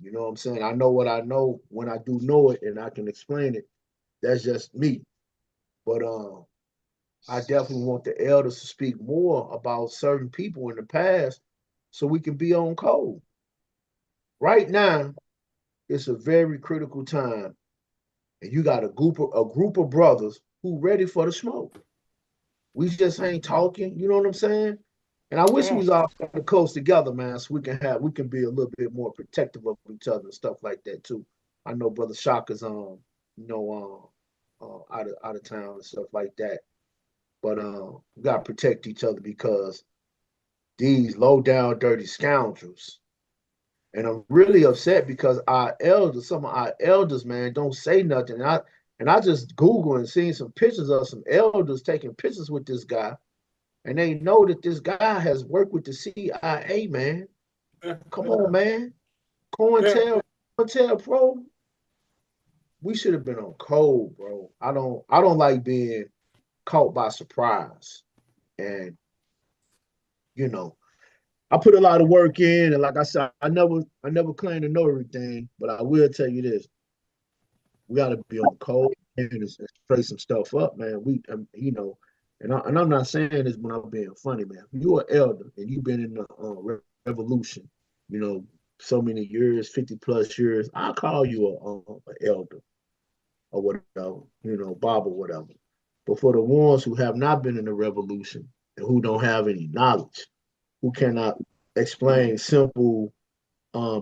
Speaker 8: You know what I'm saying? I know what I know when I do know it, and I can explain it. That's just me. But I definitely want the elders to speak more about certain people in the past so we can be on code. Right now, it's a very critical time, and you got a group of brothers who ready for the smoke. We just ain't talking. You know what I'm saying? And I wish we was all kind of close together, man, so we can be a little bit more protective of each other and stuff like that too. I know Brother Shaka's out of town and stuff like that. But we gotta protect each other because these low down dirty scoundrels. And I'm really upset because some of our elders, man, don't say nothing. And I just Google and seen some pictures of some elders taking pictures with this guy. And they know that this guy has worked with the CIA, man. Come on, man. COINTELPRO. We should have been on cold, bro. I don't like being caught by surprise. And you know, I put a lot of work in, and like I said, I never claim to know everything, but I will tell you this: we got to be on cold and straight some stuff up, man. And I'm not saying this when I'm being funny, man. If you're an elder and you've been in the revolution, so many years, 50 plus years, I'll call you an elder or whatever, Bob or whatever. But for the ones who have not been in the revolution and who don't have any knowledge, who cannot explain simple,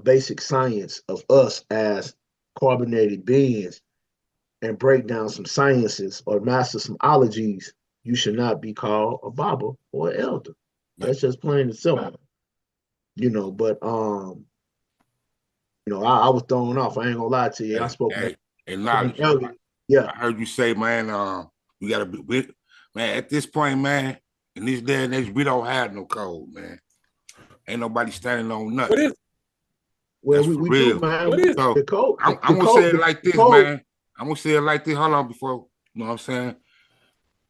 Speaker 8: basic science of us as carbonated beings and break down some sciences or master some ologies, you should not be called a Baba or an elder. That's just plain and simple. But I was thrown off. I ain't gonna lie to you. I spoke.
Speaker 1: Knowledge.
Speaker 8: Yeah.
Speaker 1: I heard you say, man, we gotta be man, at this point, man, in this day and age, we don't have no code, man. Ain't nobody standing on nothing.
Speaker 8: Well, we do, man.
Speaker 1: What is so, the code? I'm gonna say it like this, man. I'm gonna say it like this. Hold on before, you know what I'm saying?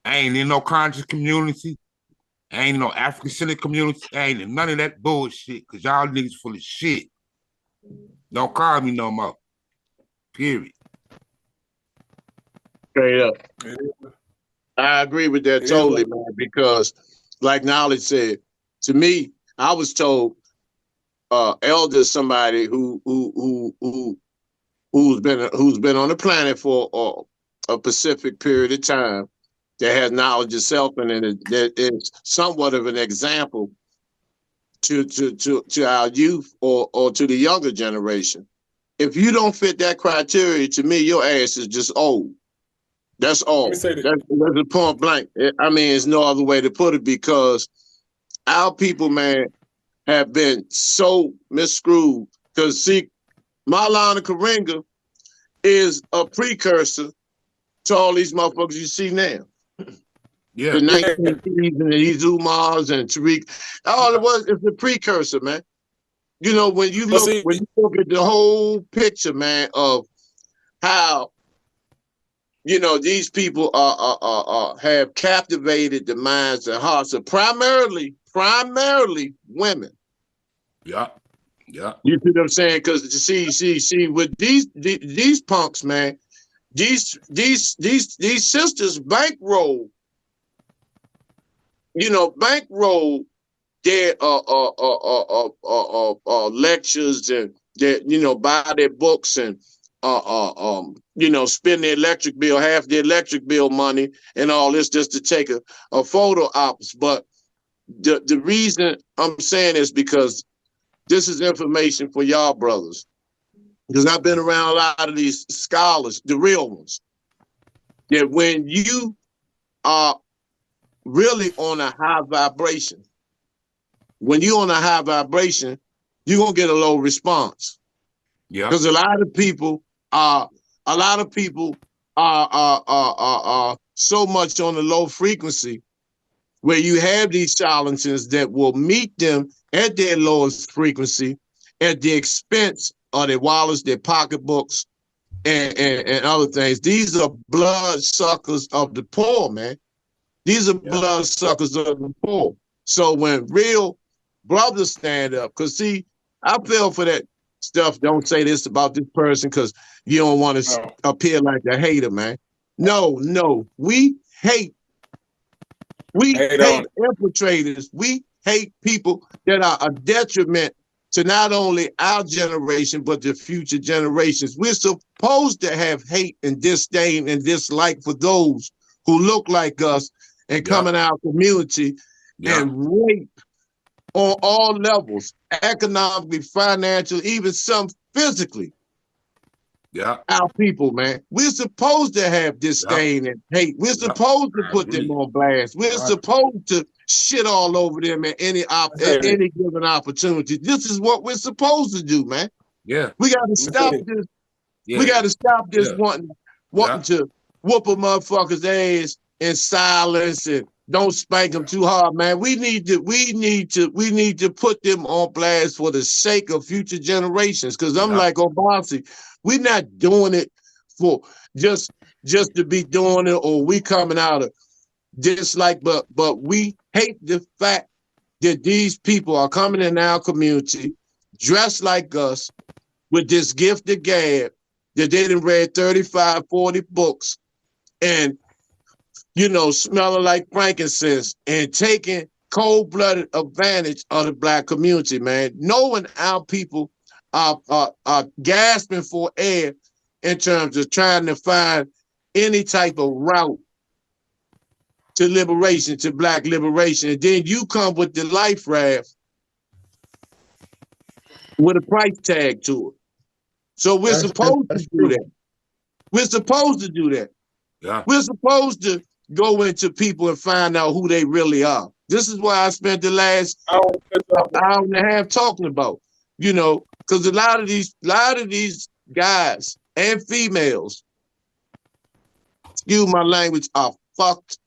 Speaker 1: I ain't in no conscious community. I ain't in no African-centered community. I ain't in none of that bullshit, because y'all niggas full of shit. Don't call me no more. Period.
Speaker 5: Straight up. I agree with that totally, man, because like Knowledge said, to me, I was told elder is somebody who's been on the planet for a specific period of time, that has knowledge of self, and that is somewhat of an example to our youth or to the younger generation. If you don't fit that criteria, to me, your ass is just old. That's all. That's a point blank. I mean, there's no other way to put it, because our people, man, have been so misscrewed. Because see, Maulana Karenga is a precursor to all these motherfuckers you see now.
Speaker 1: Yeah.
Speaker 5: The 1980s and the Izumars and Tariq. All it was is a precursor, man. When you look at the whole picture, man, of how these people have captivated the minds and hearts of primarily women.
Speaker 1: Yeah.
Speaker 5: You see what I'm saying? Because see, with these punks, man, these sisters bankroll their lectures, and their buy their books, and spend their electric bill, half the electric bill money and all this, just to take a photo ops. But the reason I'm saying is because this is information for y'all brothers. Because I've been around a lot of these scholars, the real ones, that when you are really on a high vibration, you're gonna get a low response.
Speaker 1: Yeah.
Speaker 5: Because a lot of people are so much on the low frequency, where you have these charlatans that will meet them at their lowest frequency at the expense of their wallets, their pocketbooks, and other things. These are blood suckers of the poor, man. These are blood suckers of the poor. So when real brothers stand up, because see, I feel for that stuff. Don't say this about this person because you don't want to appear like a hater, man. No, we hate infiltrators. We hate people that are a detriment to not only our generation, but the future generations. We're supposed to have hate and disdain and dislike for those who look like us and come in our community and rape on all levels, economically, financially, even some physically. Our people, man. We're supposed to have disdain and hate. We're supposed to put them on blast. We're supposed to shit all over them at any given opportunity. This is what we're supposed to do, man. We got to stop this. We got to stop this wanting to whoop a motherfucker's ass in silence and don't spank them too hard, man. We need to put them on blast for the sake of future generations. Because I'm like Obasi, we're not doing it for just to be doing it, or we coming out of dislike, but we hate the fact that these people are coming in our community dressed like us with this gift of gab that they done read 35, 40 books and, you know, smelling like frankincense and taking cold-blooded advantage of the Black community, man. Knowing our people are gasping for air in terms of trying to find any type of route to liberation, to Black liberation. And then you come with the life raft with a price tag to it. So we're supposed to do that. We're supposed to do that. We're supposed to go into people and find out who they really are. This is why I spent the last hour and a half talking about, you know, because a lot of these guys and females, excuse my language, are fucked.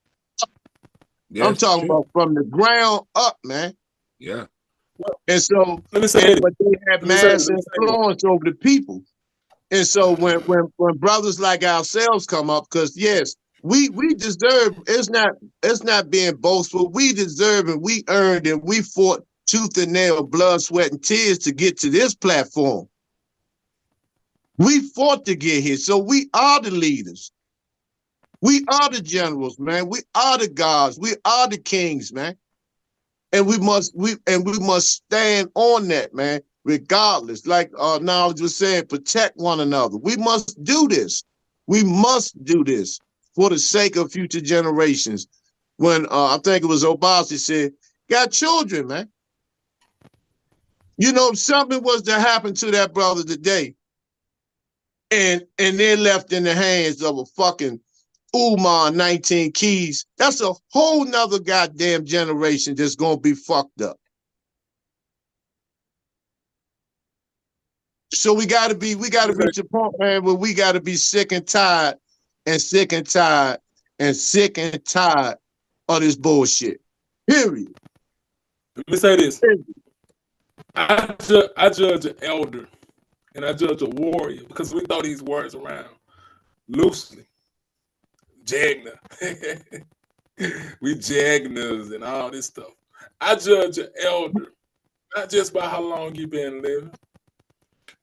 Speaker 5: I'm talking about from the ground up, man. And so, but they have mass influence over the people. And so when brothers like ourselves come up, because yes, we deserve, it's not being boastful. We deserve and we earned and we fought tooth and nail, blood, sweat, and tears to get to this platform. We fought to get here. So we are the leaders. We are the generals, man. We are the gods. We are the kings, man. And we must stand on that, man, regardless. Like Knowledge was saying, protect one another. We must do this. We must do this for the sake of future generations. When I think it was Obasi said, got children, man. You know, if something was to happen to that brother today, and they're left in the hands of a fucking Umar 19 Keys, that's a whole nother goddamn generation that's gonna be fucked up. So we gotta reach a point, man, where we gotta be sick and tired of this bullshit. Period.
Speaker 2: Let me say this. I judge an elder and I judge a warrior because we throw these words around loosely. Jagna. We Jagnas and all this stuff. I judge an elder not just by how long you've been living,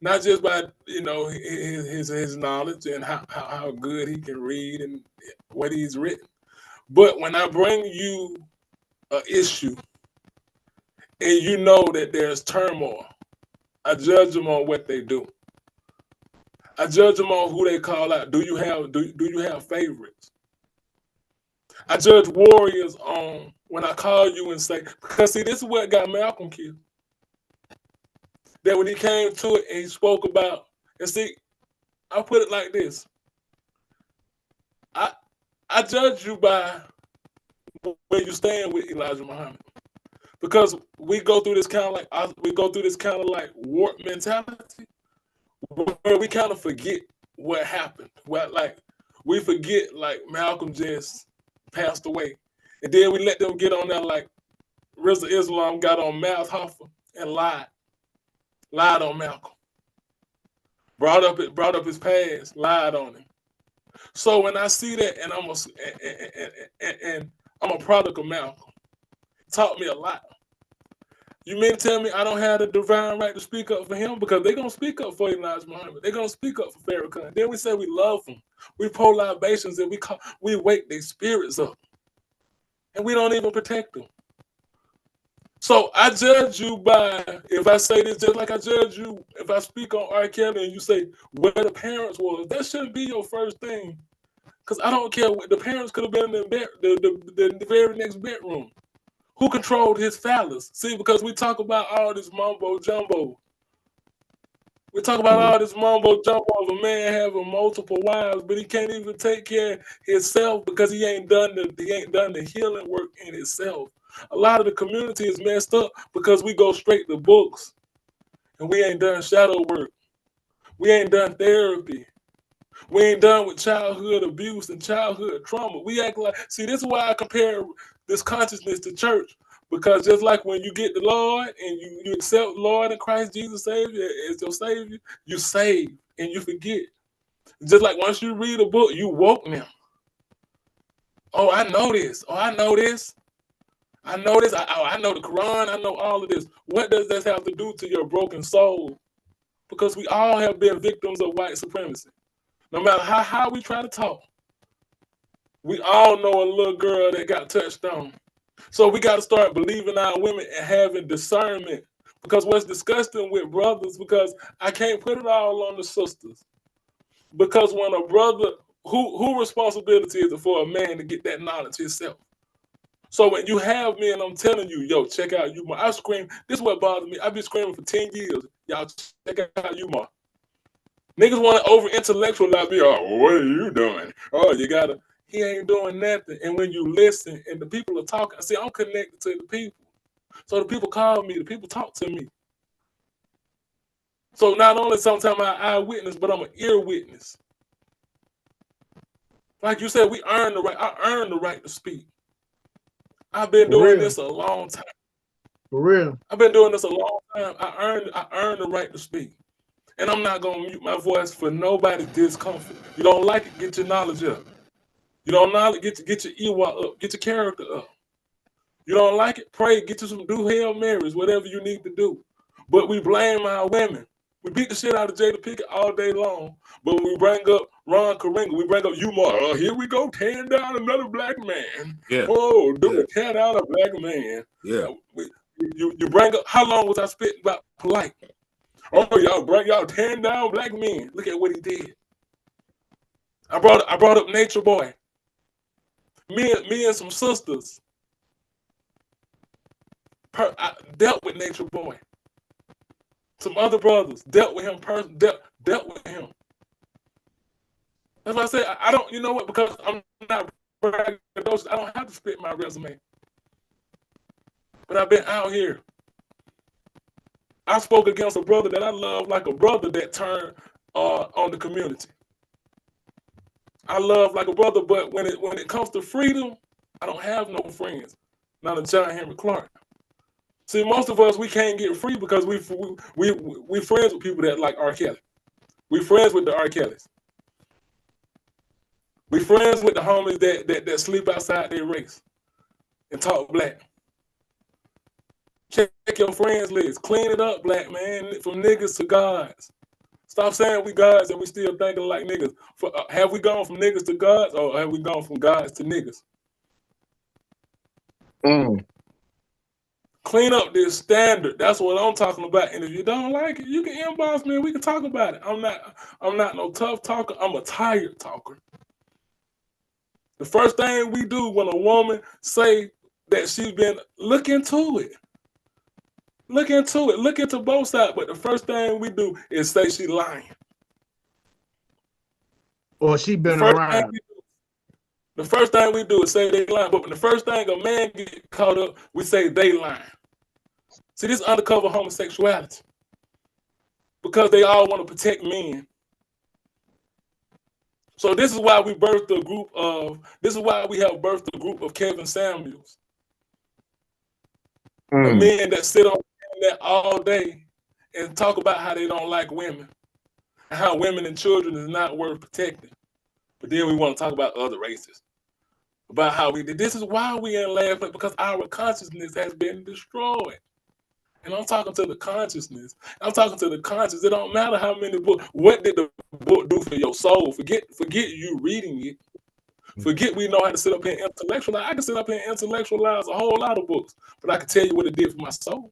Speaker 2: not just by, you know, his knowledge and how good he can read and what he's written, but when I bring you an issue and you know that there's turmoil, I judge them on what they do. I judge them on who they call out. Do you have favorites? I judge warriors on when I call you and say, because see, this is what got Malcolm killed. That when he came to it and he spoke about, and see, I put it like this. I judge you by where you stand with Elijah Muhammad. Because we go through this kind of like warp mentality where we kind of forget what happened. We forget like Malcolm just passed away. And then we let them get on there like Rizal Islam got on Mouth Hoffa and lied on Malcolm. Brought up his past, lied on him. So when I see that, and I'm a product of Malcolm, it taught me a lot. You mean to tell me I don't have the divine right to speak up for him? Because they're gonna speak up for Elijah Muhammad. They're gonna speak up for Farrakhan. Then we say we love them. We pour libations and we wake their spirits up, and we don't even protect them. So I judge you by, if I say this, just like I judge you, if I speak on R. Kelly and you say where the parents was, that shouldn't be your first thing. Because I don't care what the parents could have been in the very next bedroom. Who controlled his phallus? See, because we talk about all this mumbo jumbo. We talk about all this mumbo jumbo of a man having multiple wives, but he can't even take care of himself because he ain't done the healing work in itself. A lot of the community is messed up because we go straight to books and we ain't done shadow work. We ain't done therapy. We ain't done with childhood abuse and childhood trauma. We act like, see, this is why I compare this consciousness to church. Because just like when you get the Lord and you accept Lord and Christ Jesus Savior as your Savior, you save and you forget. Just like once you read a book, you woke now. Oh, I know this. Oh, I know this. I know this. I know the Quran. I know all of this. What does this have to do to your broken soul? Because we all have been victims of white supremacy. No matter how we try to talk, we all know a little girl that got touched on. So we got to start believing our women and having discernment. Because what's disgusting with brothers, because I can't put it all on the sisters. Because when a brother, who responsibility is it for a man to get that knowledge himself? So when you have me and I'm telling you, yo, check out Umar. I scream, this is what bothers me. I've been screaming for 10 years. Y'all check out Umar. Niggas want to over-intellectualize me. Oh, what are you doing? Oh, you gotta, he ain't doing nothing. And when you listen and the people are talking, see, I'm connected to the people. So the people call me, the people talk to me. So not only sometimes I'm an eyewitness, but I'm an ear witness. Like you said, we earn the right. I earned the right to speak. I've been doing this a long time.
Speaker 8: For real.
Speaker 2: I've been doing this a long time. I earned the right to speak. And I'm not gonna mute my voice for nobody's discomfort. You don't like it, get your knowledge up. You don't know it, get your Ewa up, get your character up. You don't like it, pray, get you some do Hail Marys, whatever you need to do. But we blame our women. We beat the shit out of Jada Pinkett all day long. But when we bring up Ron Karenga, we bring up Umar. Oh, here we go, tearing down another black man.
Speaker 1: Yeah.
Speaker 2: Oh, tear down a black man.
Speaker 1: Yeah.
Speaker 2: You bring up, how long was I spitting about polite? Oh, y'all tearing down black men. Look at what he did. I brought up Nature Boy. Me and some sisters. I dealt with Nature Boy. Some other brothers dealt with him. Dealt with him. That's why I say I don't. You know what? Because I'm not braggadocious. I don't have to spit my resume. But I've been out here. I spoke against a brother that I love like a brother that turned on the community. I love like a brother, but when it comes to freedom, I don't have no friends. Not a John Henry Clark. See, most of us, we can't get free because we friends with people that like R. Kelly. We friends with the R. Kellys. We friends with the homies that sleep outside their race and talk black. Check your friends list. Clean it up, black man, from niggas to gods. Stop saying we gods and we still thinking like niggas. Have we gone from niggas to gods, or have we gone from gods to niggas? Clean up this standard. That's what I'm talking about. And if you don't like it, you can inbox me and we can talk about it. I'm not no tough talker. I'm a tired talker. The first thing we do when a woman say that she's been, look into it. Look into it. Look into both sides. But the first thing we do is say she lying.
Speaker 8: Or she been around.
Speaker 2: The first thing we do is say they lying. But when the first thing a man get caught up, we say they lying. See, this is undercover homosexuality. Because they all want to protect men. So this is why we birthed a group of, this is why we have birthed a group of Kevin Samuels. Men that sit on that all day and talk about how they don't like women. And how women and children is not worth protecting. But then we want to talk about other races. About how we did. This is why we in laughing, because our consciousness has been destroyed. And I'm talking to the consciousness. I'm talking to the conscious. It don't matter how many books. What did the book do for your soul? Forget you reading it. Forget we know how to sit up here and intellectualize. I can sit up here and intellectualize a whole lot of books, but I can tell you what it did for my soul.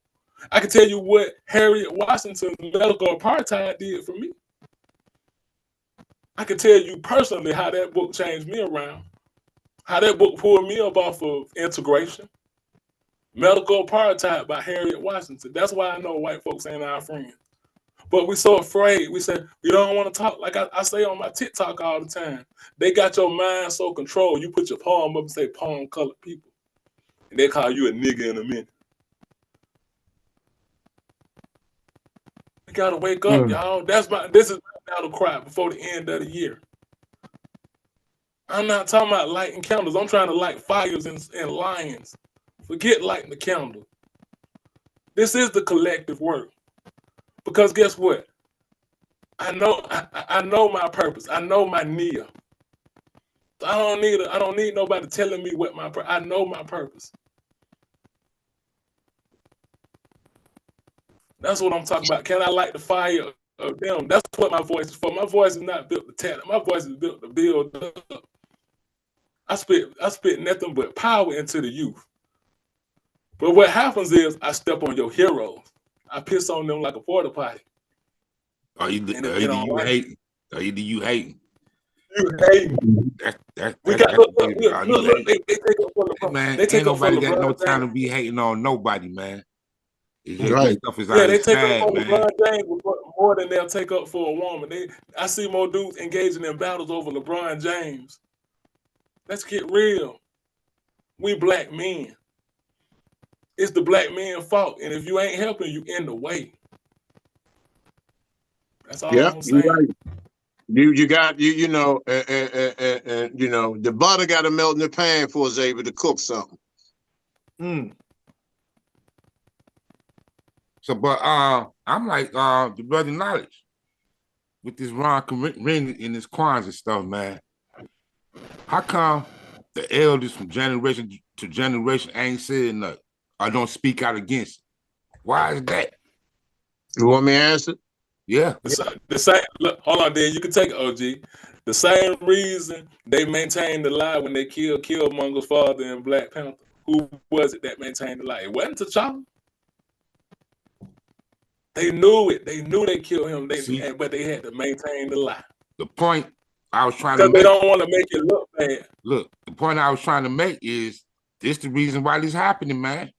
Speaker 2: I can tell you what Harriet Washington's medical apartheid did for me. I can tell you personally how that book changed me around, how that book pulled me up off of integration. Medical apartheid by Harriet Washington. That's why I know white folks ain't our friends. But we so afraid. We say, we don't want to talk. Like I say on my TikTok all the time, they got your mind so controlled. You put your palm up and say palm colored people. And they call you a nigga in a minute. We gotta wake up, y'all. This is my battle cry before the end of the year. I'm not talking about lighting candles. I'm trying to light fires and lions. Forget lighting the candle. This is the collective work. Because guess what? I know my purpose. I know my Nia. I don't need nobody telling me what I know my purpose. That's what I'm talking about. Can I light the fire of them? That's what my voice is for. My voice is not built to talent. My voice is built to build up. I spit nothing but power into the youth. But what happens is I step on your heroes. I piss on them like a porta potty.
Speaker 1: Either you hating. You hating.
Speaker 2: We got look, they take up for LeBron.
Speaker 1: Man,
Speaker 2: they take
Speaker 1: ain't nobody got no
Speaker 2: James.
Speaker 1: time to be hating on nobody, man.
Speaker 5: Right.
Speaker 2: They take up for LeBron James more than they'll take up for a woman. I see more dudes engaging in battles over LeBron James. Let's get real. We black men. It's the black man's fault. And if you ain't helping, you in the way. That's all I'm saying.
Speaker 5: Right. You got you know, and you know, the butter got to melt in the pan before it's able to cook something.
Speaker 1: So, but I'm like the brother Knowledge with this Ron Ring in this Kwanzaa stuff, man. How come the elders from generation to generation ain't saying nothing or don't speak out against it? Why is that?
Speaker 5: You want me to answer?
Speaker 1: Yeah.
Speaker 2: The same. Look, hold on, Dan. You can take it, OG. The same reason they maintained the lie when they killed Killmonger's father in Black Panther. Who was it that maintained the lie? It wasn't T'Challa. They knew it. They knew they killed him. But they had to maintain the lie.
Speaker 1: The point I was trying to make.
Speaker 2: Because they don't want to make it look bad.
Speaker 1: Look, the point I was trying to make is this the reason why this happening, man.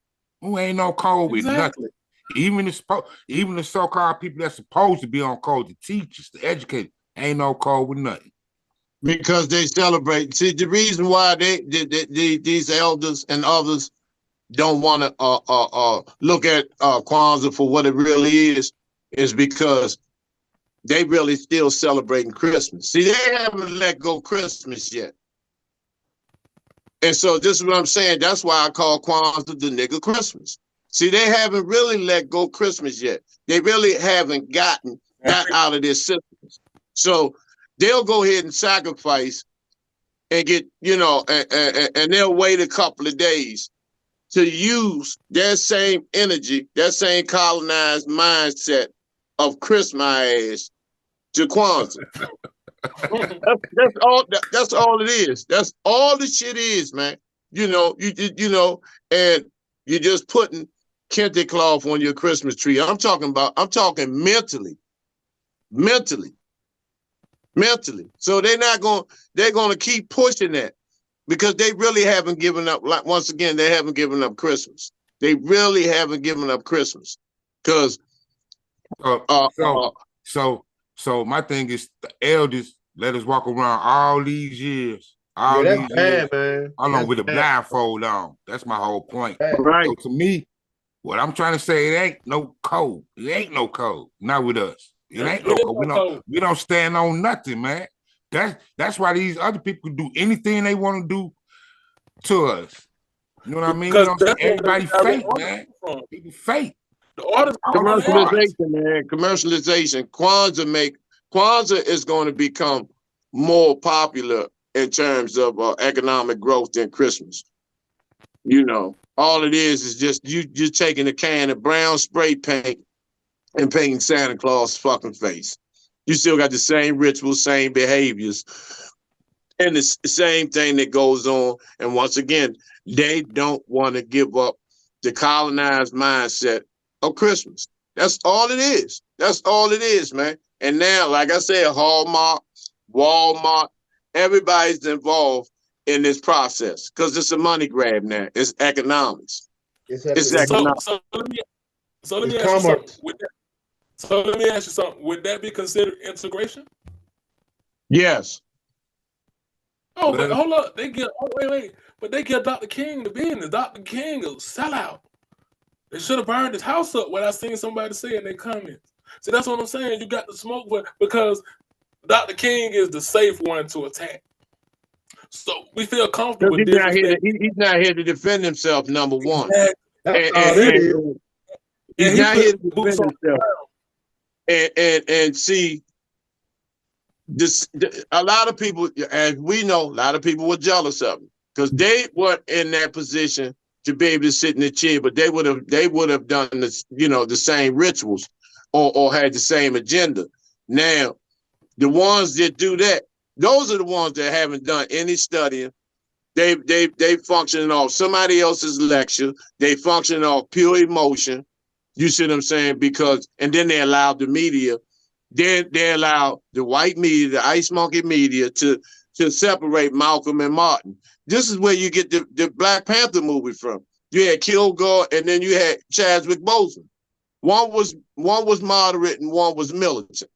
Speaker 1: Who ain't no code with nothing. Even the so-called people that's supposed to be on code, the teachers, the educators, ain't no code with nothing.
Speaker 5: Because they celebrate. See, the reason why these elders and others don't want to look at Kwanzaa for what it really is because they really still celebrating Christmas. See, they haven't let go Christmas yet. And so this is what I'm saying. That's why I call Kwanzaa the nigga Christmas. See, they haven't really let go Christmas yet. They really haven't gotten that out of their systems. So they'll go ahead and sacrifice and get, you know, and they'll wait a couple of days to use that same energy, that same colonized mindset of Christmas to Kwanzaa. That's all it is. That's all the shit is, man. You know, you know, and you're just putting kente cloth on your Christmas tree. I'm talking mentally. So they're gonna keep pushing that because they really haven't given up. Like once again, they haven't given up Christmas. They really haven't given up Christmas. Because
Speaker 1: so my thing is the elders let us walk around all these years.
Speaker 8: That's bad, man.
Speaker 1: Along with a blindfold on. That's my whole point.
Speaker 5: Right.
Speaker 1: So to me, what I'm trying to say, it ain't no code. It ain't no code. Not with us. It ain't no code. We don't stand on nothing, man. That's why these other people do anything they want to do to us. You know what I mean? Everybody fake, man. People fake.
Speaker 5: Commercialization, man. Commercialization. Kwanzaa is going to become more popular in terms of economic growth than Christmas. You know, all it is just you're taking a can of brown spray paint and painting Santa Claus' fucking face. You still got the same rituals, same behaviors. And it's the same thing that goes on. And once again, they don't want to give up the colonized mindset of Christmas. That's all it is. That's all it is, man. And now, like I said, Hallmark, Walmart, everybody's involved in this process because it's a money grab now. It's economics. It's economics.
Speaker 2: So let me ask you something. So let me ask you something. Would that be considered integration?
Speaker 5: Yes.
Speaker 2: Oh, but hold up. Wait. But they give Dr. King the business. Dr. King a sellout. They should have burned his house up, what I seen somebody say in their comments. See, that's what I'm saying. You got the smoke because Dr. King is the safe one to attack. So we feel comfortable.
Speaker 5: He's not here to defend himself, number one.
Speaker 2: Exactly.
Speaker 5: He's not here to defend himself. And see, a lot of people, as we know, a lot of people were jealous of him because they weren't in that position to be able to sit in the chair, but they would have done this, the same rituals or had the same agenda. Now, the ones that do that, those are the ones that haven't done any studying. They functioning off somebody else's lecture. They functioning off pure emotion. You see what I'm saying? And then they allow the media, they allow the white media, the ice monkey media to separate Malcolm and Martin. This is where you get the Black Panther movie from. You had Kilgore and then you had Chadwick Boseman. One was moderate and one was militant.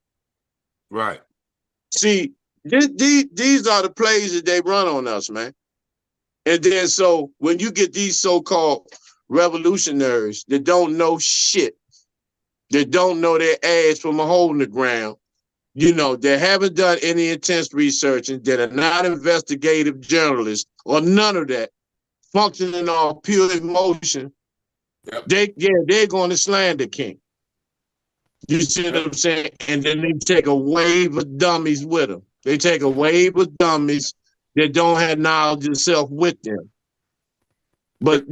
Speaker 1: Right.
Speaker 5: See, these are the plays that they run on us, man. And then so when you get these so-called revolutionaries that don't know shit, that don't know their ass from a hole in the ground, they haven't done any intense research and that are not investigative journalists or none of that, functioning on pure emotion, they're going to slander King. You see what I'm saying? And then they take a wave of dummies with them. They take a wave of dummies that don't have knowledge of self with them. But,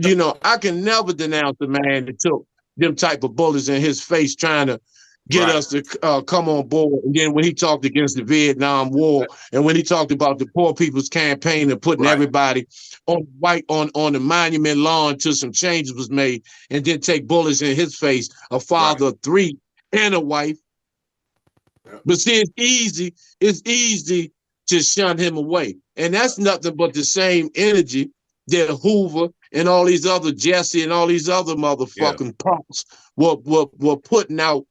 Speaker 5: I can never denounce the man that took them type of bullets in his face trying to get us to come on board. And then when he talked against the Vietnam War and when he talked about the Poor People's Campaign and putting everybody on the monument lawn until some changes was made and then take bullets in his face, a father of three and a wife. But see, it's easy to shun him away. And that's nothing but the same energy that Hoover and all these other Jesse and all these other motherfucking punks were putting out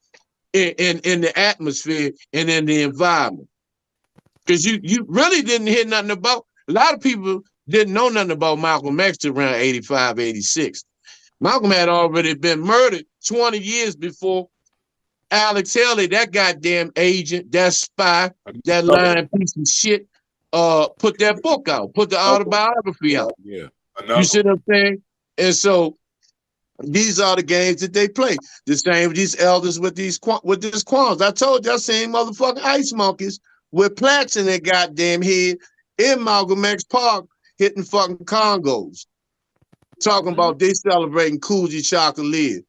Speaker 5: in the atmosphere and in the environment. Because you really didn't hear nothing about, a lot of people didn't know nothing about Malcolm X till around 85, 86. Malcolm had already been murdered 20 years before Alex Haley, that goddamn agent, that spy, that lying piece of shit, put that book out, put the autobiography out.
Speaker 1: Yeah.
Speaker 5: You see what I'm saying? And so these are the games that they play. The same with these elders with this Quans. I told you, I seen motherfucking ice monkeys with plaques in their goddamn head in Malcolm X Park hitting fucking congos. Talking about they celebrating Coogee chocolate.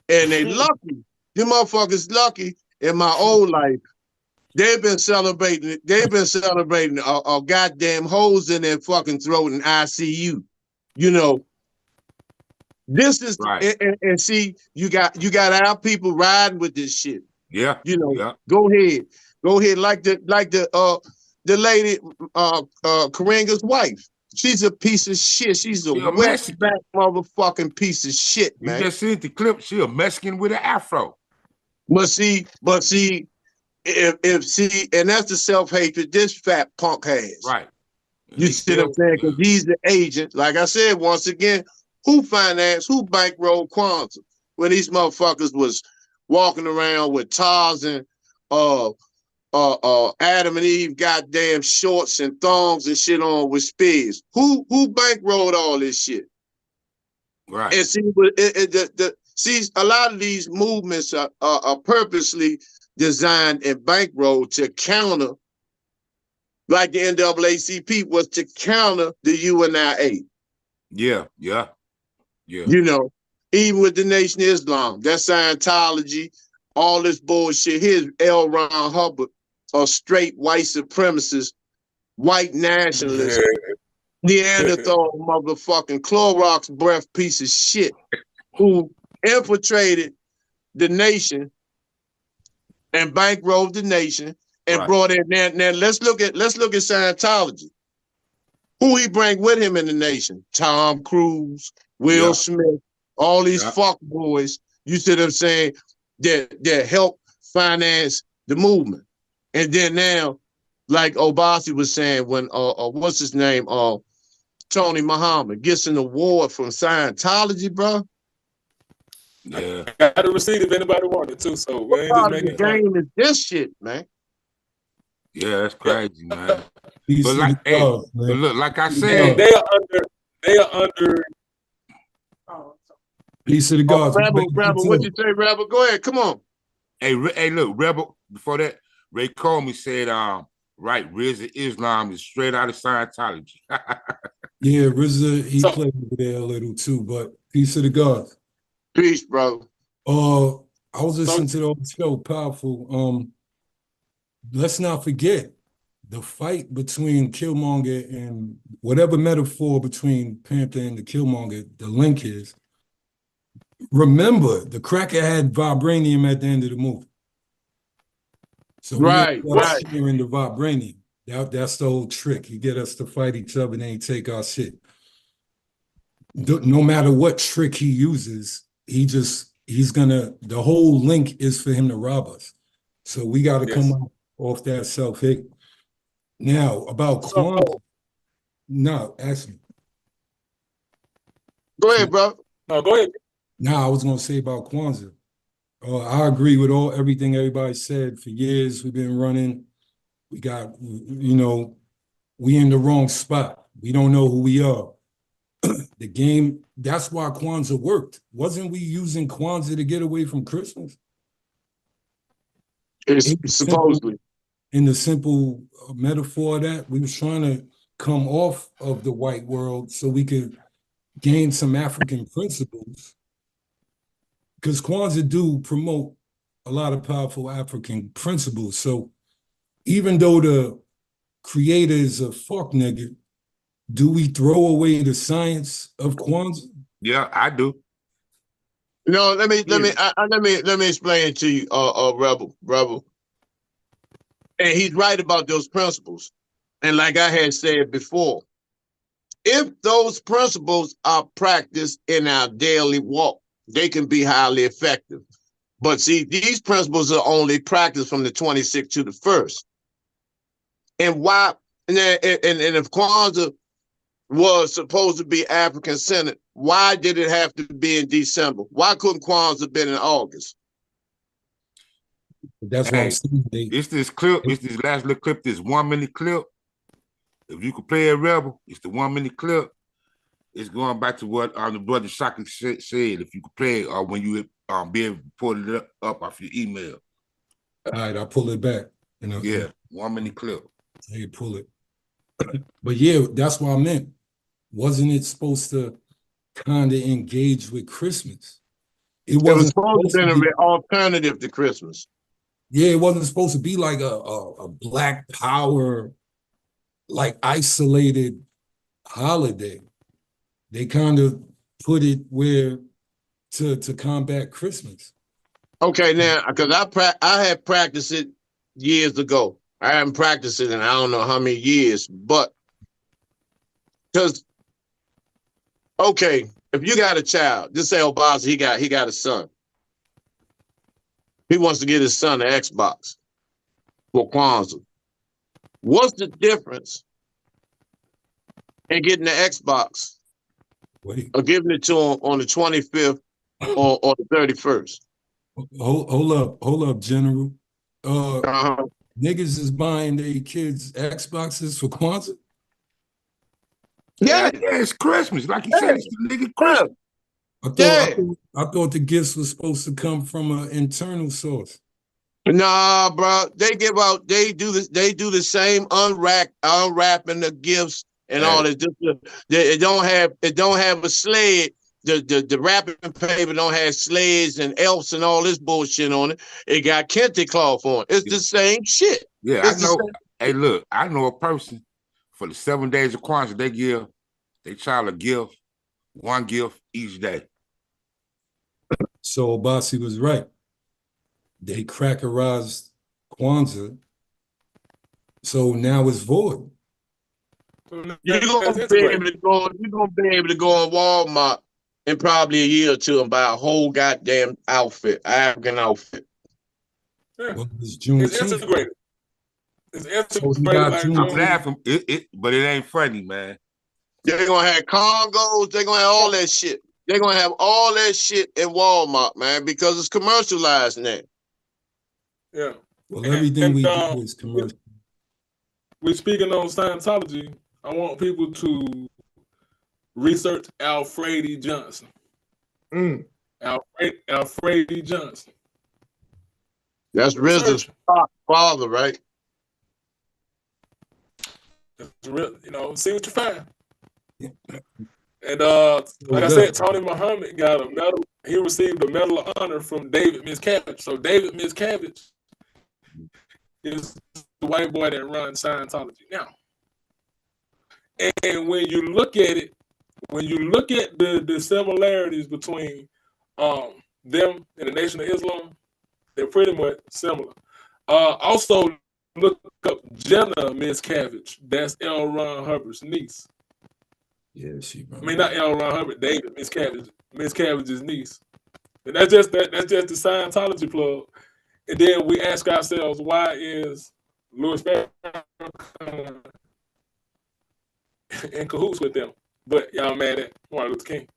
Speaker 5: And they lucky. Them motherfuckers lucky in my old life. They've been celebrating a goddamn holes in their fucking throat in ICU. This is and see, you got our people riding with this shit.
Speaker 1: Yeah.
Speaker 5: Go ahead. Like the lady Karinga's wife. She's a piece of shit. She's a wet back motherfucking piece of shit, man.
Speaker 1: You just seen the clip. She a Mexican with an afro.
Speaker 5: But see, and that's the self-hatred this fat punk has.
Speaker 1: Right.
Speaker 5: You see what I'm saying? Because he's the agent. Like I said, once again, who bankrolled Kwanzaa when these motherfuckers was walking around with Tarzan, Adam and Eve goddamn shorts and thongs and shit on with spears? Who bankrolled all this shit?
Speaker 1: Right.
Speaker 5: And see, a lot of these movements are purposely designed and bankrolled to counter, like the NAACP was to counter the UNIA.
Speaker 1: Yeah.
Speaker 5: Even with the Nation of Islam, that Scientology, all this bullshit. Here's L. Ron Hubbard, a straight white supremacist white nationalist, Neanderthal motherfucking Clorox breath piece of shit who infiltrated the nation and bankrolled the nation and brought in. Now let's look at Scientology. Who he bring with him in the nation? Tom Cruise, Will Smith, all these fuck boys. You see what I'm saying? That help finance the movement. And then now, like Obasi was saying, when what's his name? Tony Muhammad gets an award from Scientology, bro.
Speaker 2: Yeah. I got a receipt if anybody wanted to, so we ain't just making
Speaker 5: the game is this shit, man.
Speaker 1: Yeah, that's crazy, man. But like, hey, look, like I said,
Speaker 2: they are under.
Speaker 9: Peace to the gods.
Speaker 5: Rebel, what you say, Rebel? Go ahead, come on.
Speaker 1: Hey, look, Rebel. Before that, Ray Comey said, right, RZA Islam is straight out of Scientology.
Speaker 9: Yeah, RZA, he played over there a little too, but peace to the gods.
Speaker 5: Peace, bro.
Speaker 9: I was listening to the old show, powerful. Let's not forget the fight between Killmonger and whatever metaphor between Panther and the Killmonger, the link is. Remember, the cracker had vibranium at the end of the movie. So
Speaker 5: right.
Speaker 9: sharing the vibranium. That's the whole trick. You get us to fight each other and then you take our shit. No matter what trick he uses, the whole link is for him to rob us. So we got to come off that self-hate. Now, about Kwanzaa. No, ask me.
Speaker 5: Go ahead, bro.
Speaker 2: No, go ahead.
Speaker 9: Now, I was going to say about Kwanzaa. I agree with everything everybody said. For years, we've been running. We got, we in the wrong spot. We don't know who we are. The game, that's why Kwanzaa worked. Wasn't we using Kwanzaa to get away from Christmas?
Speaker 5: Supposedly.
Speaker 9: In the simple metaphor of that, we was trying to come off of the white world so we could gain some African principles. Because Kwanzaa do promote a lot of powerful African principles. So even though the creator is a fuck nigga, do we throw away the science of Kwanzaa?
Speaker 1: Yeah, I do.
Speaker 5: No, let me explain it to you, Rebel. And he's right about those principles. And like I had said before, if those principles are practiced in our daily walk, they can be highly effective. But see, these principles are only practiced from the 26th to the 1st. And why? And if Kwanzaa was supposed to be African-centered, why did it have to be in December? Why couldn't Kwanzaa have been in August?
Speaker 9: That's what I'm saying.
Speaker 1: It's this clip. It's this last little clip. This 1 minute clip. If you could play a Rebel, it's the 1 minute clip. It's going back to what the brother Shaka said. If you could play it, or when you be able to pull it up off your email.
Speaker 9: All right, I'll pull it back.
Speaker 1: Yeah, 1 minute clip.
Speaker 9: Hey, pull it. But yeah, that's what I meant. Wasn't it supposed to kind of engage with Christmas? It was
Speaker 5: supposed to be an alternative to Christmas.
Speaker 9: Yeah, it wasn't supposed to be like a Black Power, like isolated holiday. They kind of put it where to combat Christmas.
Speaker 5: Okay, now because I had practiced it years ago. I haven't practiced it in I don't know how many years, but because okay, if you got a child, just say Obasi, he got a son. He wants to get his son an Xbox for Kwanzaa. What's the difference in getting the Xbox or giving it to him on the 25th or the 31st?
Speaker 9: Hold up, General. Niggas is buying their kids Xboxes for Kwanzaa?
Speaker 1: Yeah, it's Christmas. Like you said, it's the nigga Christmas.
Speaker 9: I thought the gifts were supposed to come from an internal source.
Speaker 5: Nah, bro. They do the same unwrapping the gifts and all that. It don't have a sled. The wrapping paper don't have sleds and elves and all this bullshit on it. It got kente cloth on it. It's the same shit.
Speaker 1: Yeah, I know. Hey, look, I know a person for the 7 days of Kwanzaa, they give their child a gift, one gift each day.
Speaker 9: So Obasi was right. They crackerized Kwanzaa, so now it's void.
Speaker 5: You're gonna be able to go. You're gonna be able to go in Walmart in probably a year or two and buy a whole goddamn outfit, African outfit.
Speaker 2: Yeah.
Speaker 9: Well, it's Juneteenth.
Speaker 2: It's integrated. It's
Speaker 9: So you
Speaker 2: integrated
Speaker 9: got
Speaker 2: like
Speaker 9: Juneteenth.
Speaker 1: I'm
Speaker 2: June.
Speaker 1: laughing, but it ain't funny, man.
Speaker 5: They're gonna have Congos. They're gonna have all that shit. They're gonna have all that shit in Walmart, man, because it's commercialized now.
Speaker 2: Yeah.
Speaker 9: Well, everything we do is
Speaker 2: we,
Speaker 9: commercial.
Speaker 2: we're speaking on Scientology. I want people to research Alfred E. Johnson. Alfred E. Johnson.
Speaker 5: That's RZA's father, right?
Speaker 2: See what you find. And like I said, Tony Muhammad got a medal. He received a Medal of Honor from David Miscavige. So David Miscavige is the white boy that runs Scientology now. And when you look at it, when you look at the similarities between them and the Nation of Islam, they're pretty much similar. Also, look up Jenna Miscavige. That's L. Ron Hubbard's niece.
Speaker 9: Yeah,
Speaker 2: not L. Ron Hubbard, David Miscavige's niece. And that's just the Scientology plug. And then we ask ourselves, why is Louis Farrakhan in cahoots with them? But y'all mad at Martin Luther King,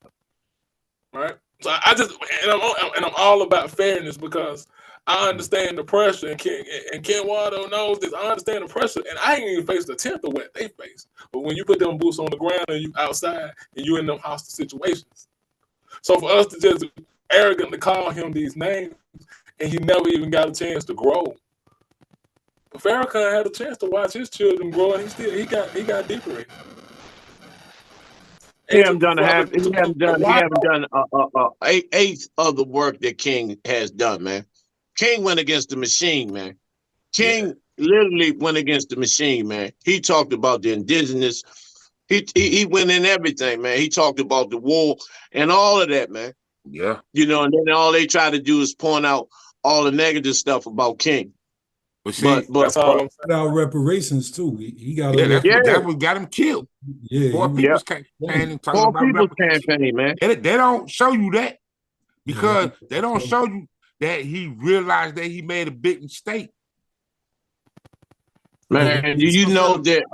Speaker 2: right? So I'm all about fairness because I understand the pressure, and Ken Waldo knows this. I understand the pressure, and I ain't even faced a tenth of what they face. But when you put them boots on the ground and you outside and you in them hostile situations, so for us to just arrogantly call him these names, and he never even got a chance to grow. But Farrakhan had a chance to watch his children grow, and he got deeper in it.
Speaker 5: He haven't done an eighth of the work that King has done, man. King went against the machine, man. King literally went against the machine, man. He talked about the indigenous. He went in everything, man. He talked about the war and all of that, man.
Speaker 1: Yeah.
Speaker 5: And then all they try to do is point out all the negative stuff about King.
Speaker 1: But see,
Speaker 2: that's all.
Speaker 9: About reparations too. He got
Speaker 1: that's what got him killed.
Speaker 9: Yeah,
Speaker 1: Poor people's campaign.
Speaker 5: Poor people's campaign, man.
Speaker 1: They don't show you that because they don't show you that he realized that he made a big mistake.
Speaker 5: Man, do you know that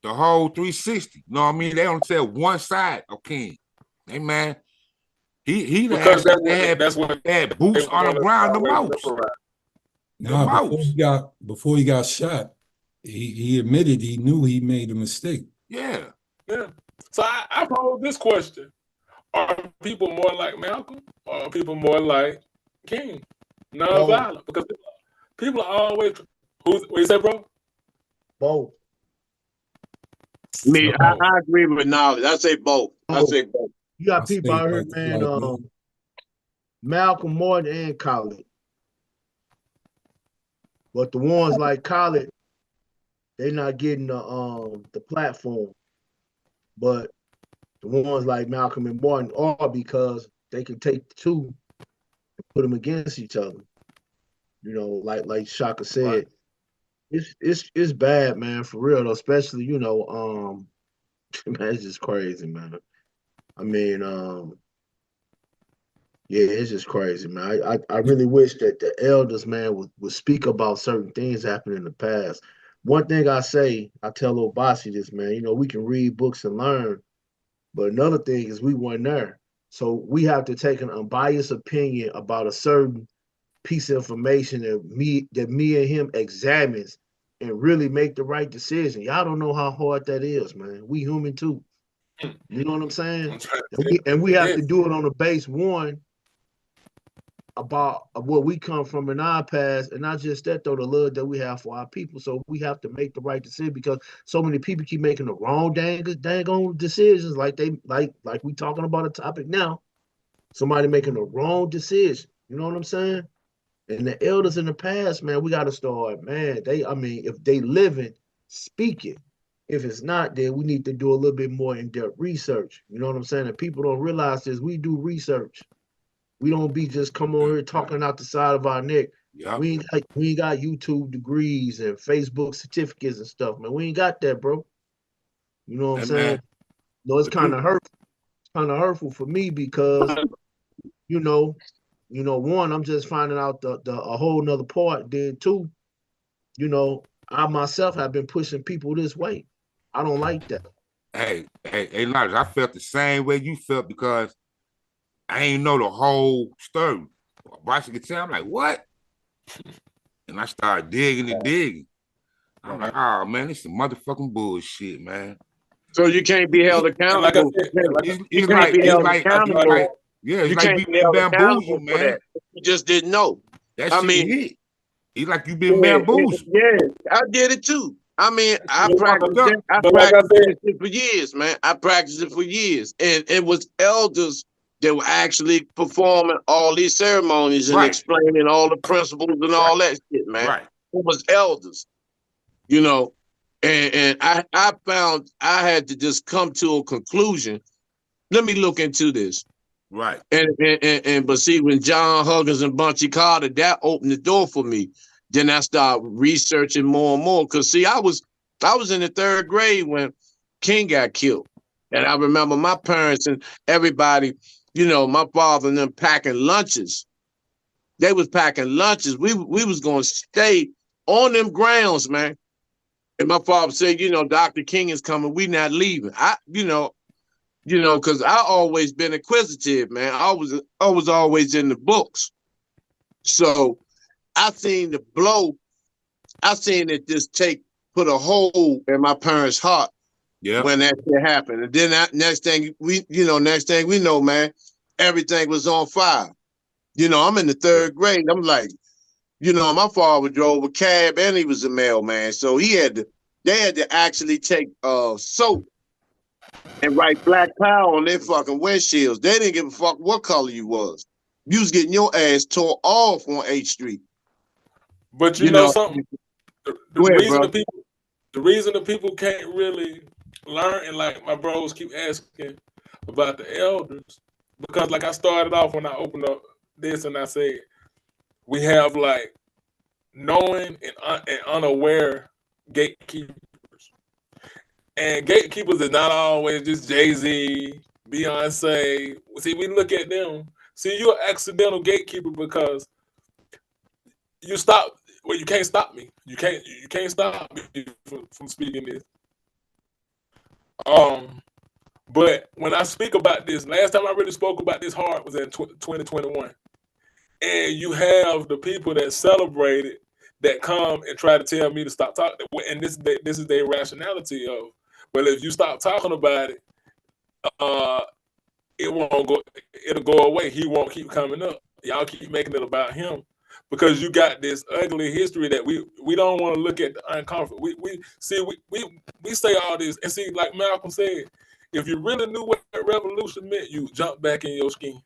Speaker 1: the whole 360? You know what I mean? They don't say one side of King. Hey man, he
Speaker 2: because
Speaker 1: they had boots on the ground the most.
Speaker 9: Before he got shot, he admitted he knew he made a mistake.
Speaker 1: Yeah.
Speaker 2: So I pose this question: are people more like Malcolm, or are people more like King? Non-violent, because people are always. What you say, bro?
Speaker 8: Both.
Speaker 5: I agree with knowledge. I say both.
Speaker 8: You got people out here, man. Malcolm, Morton, and Khaled. But the ones like Khaled, they not getting the platform. But the ones like Malcolm and Morton are because they can take the two and put them against each other. Like Shaka said, it's bad, man, for real though. Especially, man, it's just crazy, man. I mean, it's just crazy, man. I really wish that the elders, man, would speak about certain things happening in the past. One thing I tell Obasi this, man, we can read books and learn, but another thing is we weren't there. So we have to take an unbiased opinion about a certain piece of information that me and him examines and really make the right decision. Y'all don't know how hard that is, man. We human too. You know what I'm saying? And we have to do it on a base one about where we come from in our past, and not just that though, the love that we have for our people. So we have to make the right decision because so many people keep making the wrong dang decisions, like we talking about a topic now. Somebody making the wrong decision. You know what I'm saying? And the elders in the past, man, we got to start, man. If they living, speak it. If it's not, then we need to do a little bit more in-depth research. You know what I'm saying? And people don't realize this. We do research. We don't be just come on here talking out the side of our neck.
Speaker 1: Yeah.
Speaker 8: We ain't got YouTube degrees and Facebook certificates and stuff, man. We ain't got that, bro. You know what I'm saying? No, it's kind of hurtful. It's kind of hurtful for me because, you know, one, I'm just finding out the a whole nother part. Then two, you know, I myself have been pushing people this way. I don't like that.
Speaker 1: Hey, Nigel, I felt the same way you felt because I ain't know the whole story. Watching it, I'm like, what? And I started digging and digging. I'm like, oh man, this is some motherfucking bullshit, man.
Speaker 5: So you can't be held accountable.
Speaker 1: It's like you can't be bamboozled, man.
Speaker 5: You just didn't know.
Speaker 1: That shit hit. It's like you been bamboozled.
Speaker 5: Yeah, I did it too. I mean, I practiced it for years, man. I practiced it for years. And it was elders that were actually performing all these ceremonies and explaining all the principles and all that shit, man.
Speaker 1: Right.
Speaker 5: It was elders, you know. And I found I had to just come to a conclusion. Let me look into this.
Speaker 1: Right.
Speaker 5: But see, when John Huggins and Bunchy Carter, that opened the door for me. Then I started researching more and more. Cause see, I was in the 3rd grade when King got killed. And I remember my parents and everybody, you know, my father and them packing lunches. They was packing lunches. We was gonna stay on them grounds, man. And my father said, you know, Dr. King is coming. We not leaving. You know, because I always been inquisitive, man. I was always in the books. So I seen the blow. I seen it just put a hole in my parents' heart when that shit happened. And then next thing we know, man, everything was on fire. You know, I'm in the 3rd grade. I'm like, you know, my father drove a cab and he was a mailman. So they had to actually take soap and write Black Power on their fucking windshields. They didn't give a fuck what color you was. You was getting your ass tore off on 8th Street.
Speaker 2: But you know something? The reason the people can't really learn, and like my bros keep asking about the elders, because like I started off when I opened up this and I said, we have like knowing and unaware gatekeepers. And gatekeepers is not always just Jay-Z, Beyonce. See, we look at them. See, you're an accidental gatekeeper because you stop. Well, you can't stop me. You can't stop me from speaking this. But when I speak about this, last time I really spoke about this hard was in 2021. And you have the people that celebrated that come and try to tell me to stop talking. And this is their rationality of, well, if you stop talking about it, it won't go. It'll go away. He won't keep coming up. Y'all keep making it about him because you got this ugly history that we don't want to look at the uncomfortable. We say all this and see, like Malcolm said, if you really knew what revolution meant, you jump back in your skin.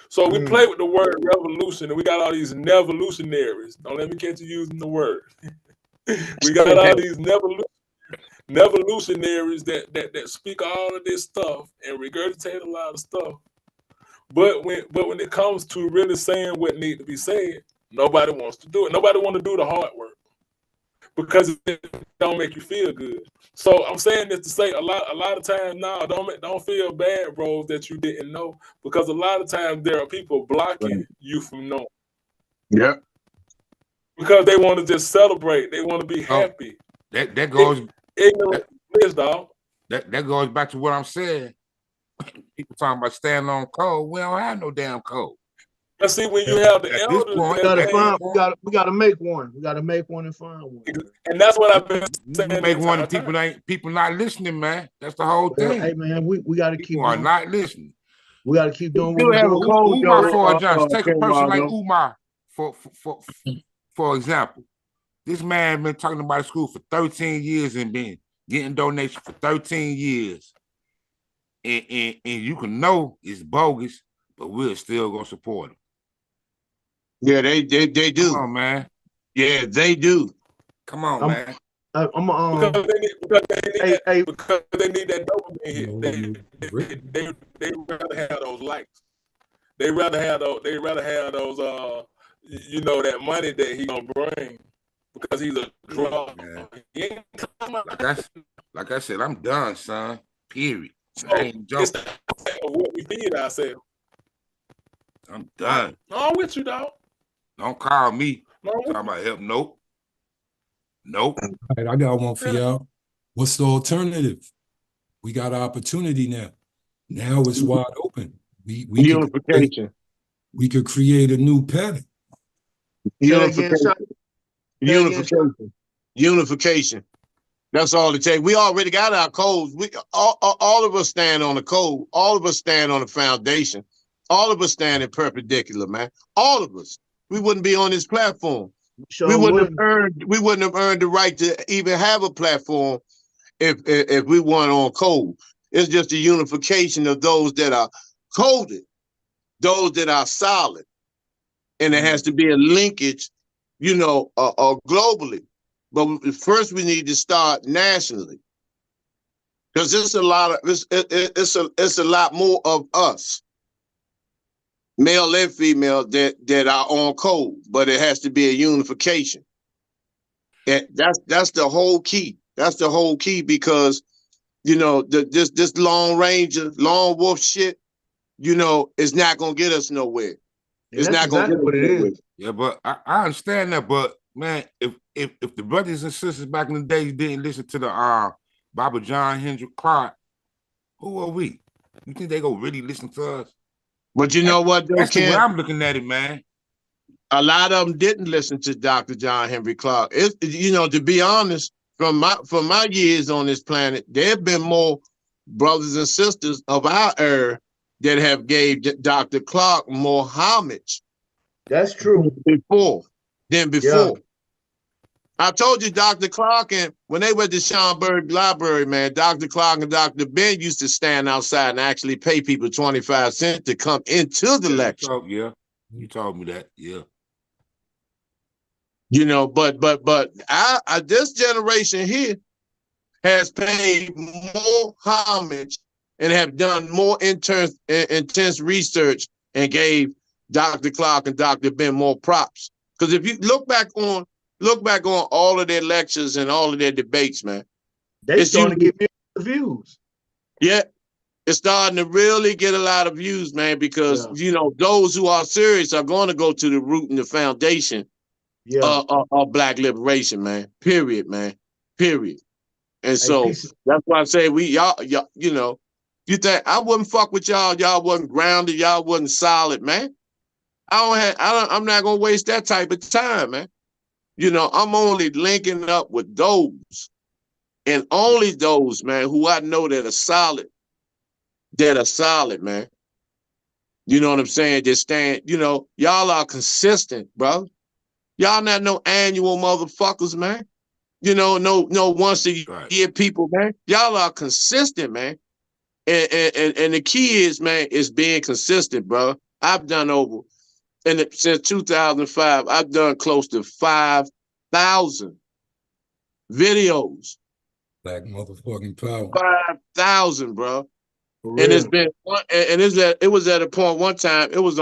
Speaker 2: So we play with the word revolution, and we got all these nevolutionaries. Don't let me catch you using the word. We got all these nevolutionaries that speak all of this stuff and regurgitate a lot of stuff. But when it comes to really saying what needs to be said, nobody wants to do it. Nobody wants to do the hard work because it don't make you feel good. So I'm saying this to say a lot of times now, don't feel bad, bro, that you didn't know, because a lot of times there are people blocking you from knowing.
Speaker 5: Yeah.
Speaker 2: Because they want to just celebrate. They want to be happy.
Speaker 1: That goes
Speaker 2: dog.
Speaker 1: That goes back to what I'm saying. People talking about standing on code. We don't have no damn code.
Speaker 2: But see, when you have the elders,
Speaker 8: we gotta make one. We gotta make one and find one.
Speaker 2: And that's what I've been saying.
Speaker 1: You make one, and people not listening, man. That's the whole thing.
Speaker 8: Hey man, we gotta keep.
Speaker 1: People are not listening.
Speaker 8: We gotta keep doing
Speaker 5: what we do.
Speaker 1: Umar, for example, take a person like Umar for example. This man been talking about school for 13 years and been getting donations for 13 years. And you can know it's bogus, but we're still gonna support him.
Speaker 5: Yeah, they do.
Speaker 1: Come on, man.
Speaker 5: Yeah, they do.
Speaker 1: Come on, man.
Speaker 8: I'm
Speaker 2: because they need
Speaker 8: hey, hey,
Speaker 2: because they need that dopamine hit.
Speaker 9: No,
Speaker 2: They rather have those likes. They rather have those. They rather have those. You know, that money that he gonna bring because he's a draw.
Speaker 1: Yeah. Like I said, I'm done, son. Period.
Speaker 2: So
Speaker 1: I ain't
Speaker 2: it's
Speaker 1: joking.
Speaker 2: of what we feed ourselves.
Speaker 1: I'm done.
Speaker 2: No, I'm with you, dog.
Speaker 1: Don't call me.
Speaker 2: No, I'm with
Speaker 1: Talking
Speaker 2: you.
Speaker 1: about help. Nope. Nope.
Speaker 9: all right, I got one for y'all. What's the alternative? We got an opportunity now. Now it's wide open.
Speaker 5: Unification.
Speaker 9: We could create a new pattern.
Speaker 8: say that again,
Speaker 5: Unification.
Speaker 8: Shot.
Speaker 5: Unification. Unification. That's all it takes. We already got our codes. We all of us stand on the code. All of us stand on the foundation. All of us stand in perpendicular, man. All of us. We wouldn't be on this platform.
Speaker 8: Sure
Speaker 5: we wouldn't
Speaker 8: wouldn't.
Speaker 5: have earned the right to even have a platform if we weren't on code. It's just a unification of those that are coded, those that are solid, and there has to be a linkage, globally. But first, we need to start nationally, because it's a lot of it's a lot more of us, male and female, that are on code. But it has to be a unification. And that's the whole key. That's the whole key, because this Lone Ranger, Lone Wolf shit, is not gonna get us nowhere.
Speaker 8: And
Speaker 5: It's
Speaker 8: that's
Speaker 5: not gonna
Speaker 8: exactly
Speaker 5: get us
Speaker 8: what it
Speaker 5: nowhere.
Speaker 8: is.
Speaker 1: Yeah, but I understand that. But man, if the brothers and sisters back in the day didn't listen to the Baba John Hendrick Clark, who are we? You think they go really listen to us?
Speaker 5: But you know what, though,
Speaker 1: That's the way
Speaker 5: Ken?
Speaker 1: I'm looking at it, man.
Speaker 5: A lot of them didn't listen to Dr. John Henry Clark. To be honest, from my years on this planet, there have been more brothers and sisters of our era that have gave Dr. Clark more homage.
Speaker 8: That's true.
Speaker 5: Before.
Speaker 8: Yeah.
Speaker 5: I told you, Dr. Clark, and when they were at the Schomburg Library, man, Dr. Clark and Dr. Ben used to stand outside and actually pay people 25 cents to come into the lecture.
Speaker 1: You told me that, yeah.
Speaker 5: But this generation here has paid more homage and have done more intense research and gave Dr. Clark and Dr. Ben more props. Because if you look back on all of their lectures and all of their debates, man,
Speaker 8: they starting to get views.
Speaker 5: Yeah, it's starting to really get a lot of views, man, because those who are serious are going to go to the root and the foundation of Black liberation, man. Period, man. Period. And so that's why I say y'all, you think I wouldn't fuck with y'all wasn't grounded, y'all wasn't solid, man. I'm not gonna waste that type of time, man. I'm only linking up with those, and only those, man, who I know that are solid, man. You know what I'm saying? Just stand, y'all are consistent, bro. Y'all not no annual motherfuckers, man. No once a year people, man. Y'all are consistent, man. And the key is, man, is being consistent, bro. I've done since 2005, I've done close to 5,000 videos.
Speaker 9: Black motherfucking power.
Speaker 5: 5,000, bro. And it's been, and it was at a point one time, I was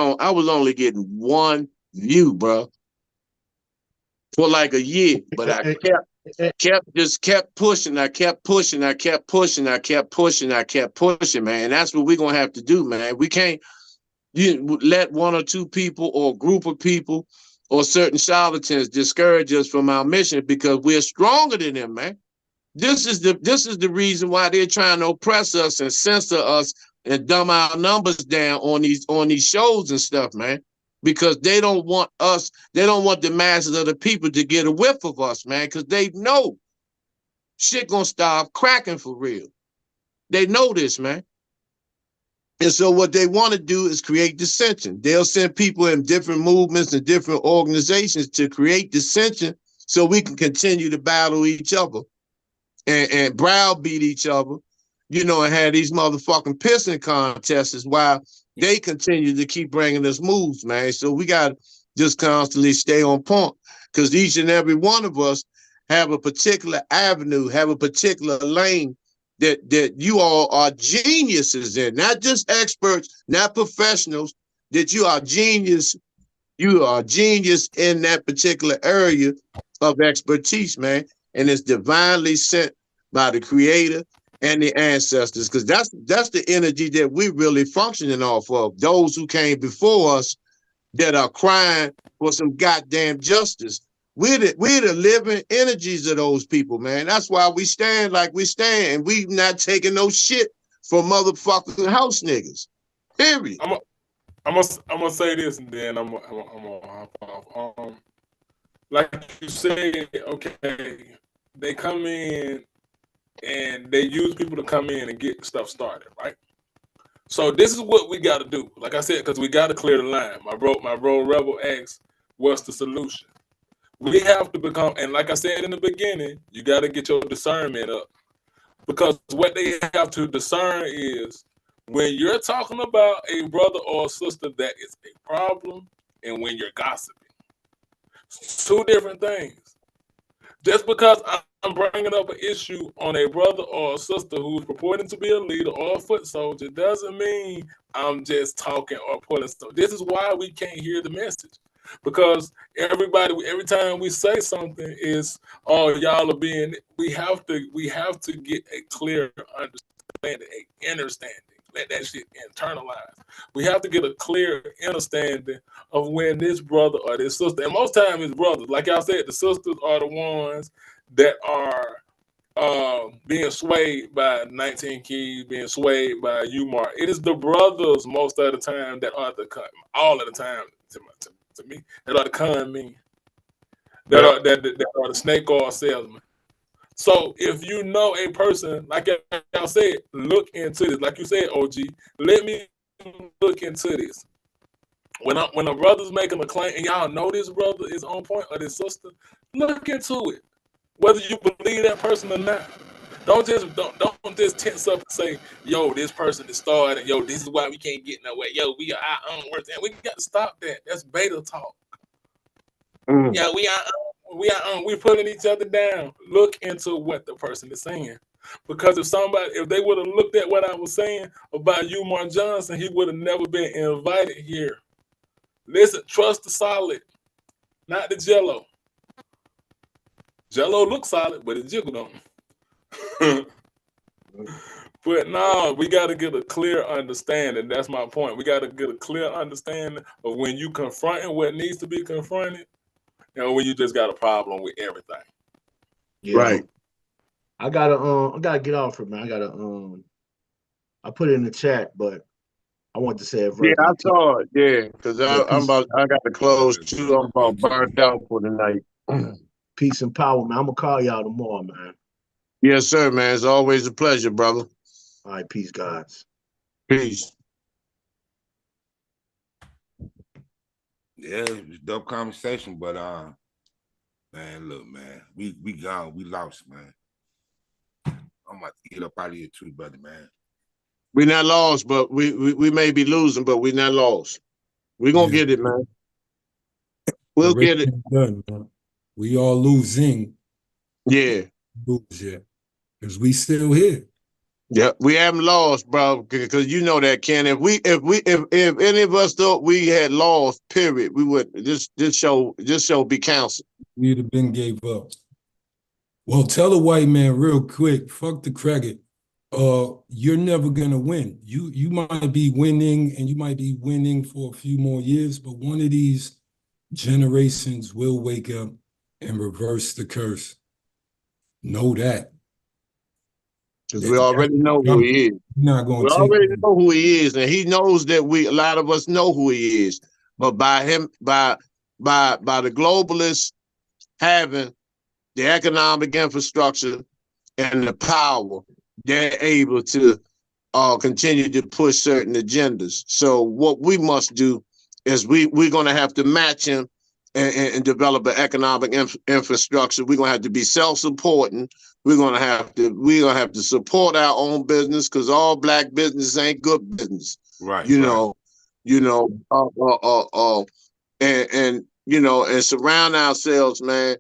Speaker 5: only getting one view, bro, for like a year. But I kept pushing. I kept pushing, man. And that's what we're gonna have to do, man. We can't let one or two people or a group of people or certain charlatans discourage us from our mission, because we're stronger than them, man. This is the reason why they're trying to oppress us and censor us and dumb our numbers down on these shows and stuff, man. Because they don't want the masses of the people to get a whiff of us, man, because they know shit gonna start cracking for real. They know this, man. And so what they want to do is create dissension. They'll send people in different movements and different organizations to create dissension so we can continue to battle each other and browbeat each other, and have these motherfucking pissing contests while they continue to keep bringing us moves, man. So we got to just constantly stay on point, because each and every one of us have a particular avenue, have a particular lane that you all are geniuses in, not just experts, not professionals, that you are genius. You are a genius in that particular area of expertise, man. And it's divinely sent by the creator and the ancestors, because that's the energy that we really functioning off of. Those who came before us that are crying for some goddamn justice. We're the living energies of those people, man. That's why we stand like we stand, and we not taking no shit from motherfucking house niggas. Period.
Speaker 2: I'm gonna say this, and then I'm gonna hop off. Like you said, okay, they come in and they use people to come in and get stuff started, right? So this is what we got to do. Like I said, because we got to clear the line. My bro Rebel asked, "What's the solution?" We have to become, and like I said in the beginning, you got to get your discernment up, because what they have to discern is when you're talking about a brother or a sister that is a problem, and when you're gossiping. It's two different things. Just because I'm bringing up an issue on a brother or a sister who's purporting to be a leader or a foot soldier doesn't mean I'm just talking or pulling stuff. This is why we can't hear the message. Because every time we say something is, oh, y'all are being, we have to get a clear understanding, a understanding. Let that shit internalize. We have to get a clear understanding of when this brother or this sister, and most times it's brothers. Like y'all said, the sisters are the ones that are being swayed by 19 Keys, being swayed by Umar. It is the brothers most of the time that are all of the time to me, that are the con men, that are the snake oil salesmen. So if you know a person, like y'all said, look into this. Like you said, OG, let me look into this. When a brother's making a claim and y'all know this brother is on point or this sister, look into it. Whether you believe that person or not. Don't just tense up and say, yo, this person is started. Yo, this is why we can't get nowhere. Yo, we are our own worst. We got to stop that. That's beta talk. Yeah, we're putting each other down. Look into what the person is saying. Because if they would have looked at what I was saying about Umar Johnson, he would have never been invited here. Listen, trust the solid, not the jello. Jello looks solid, but it jiggled on him. But no, we got to get a clear understanding. That's my point. We got to get a clear understanding of when you confronting what needs to be confronted, and when you just got a problem with everything.
Speaker 8: Yeah.
Speaker 5: Right.
Speaker 8: I gotta get off it, man. I put it in the chat, but I want to say it.
Speaker 5: Yeah, I saw it. Yeah, because I got to close too. I'm about burnt out for the night.
Speaker 8: Peace and power, man. I'm gonna call y'all tomorrow, man.
Speaker 5: Yes, sir, man. It's always a pleasure, brother.
Speaker 8: All right, peace, guys.
Speaker 5: Peace.
Speaker 1: Yeah, it was a dope conversation, but man, look, man, we gone, we lost, man. I'm about to get up out of here too, brother, man.
Speaker 5: We not lost, but we may be losing, but we not lost. We gonna get it, man. We'll get it.
Speaker 9: Done, we all losing.
Speaker 5: Yeah.
Speaker 9: Lose, yeah. Because we still here.
Speaker 5: Yeah, we haven't lost, bro. Because you know that, Ken. If any of us thought we had lost, period, we would this show be canceled.
Speaker 9: We'd have been gave up. Well, tell the white man real quick, fuck the credit. You're never gonna win. You might be winning, and you might be winning for a few more years, but one of these generations will wake up and reverse the curse. Know that.
Speaker 5: Because we already know who he is. We already know who he is, and he knows that a lot of us know who he is. But by the globalists having the economic infrastructure and the power, they're able to continue to push certain agendas. So what we must do is we're going to have to match him and develop an economic infrastructure. We're going to have to be self-supporting. We're going to have to support our own business, because all black business ain't good business.
Speaker 1: Right.
Speaker 5: And surround ourselves, man,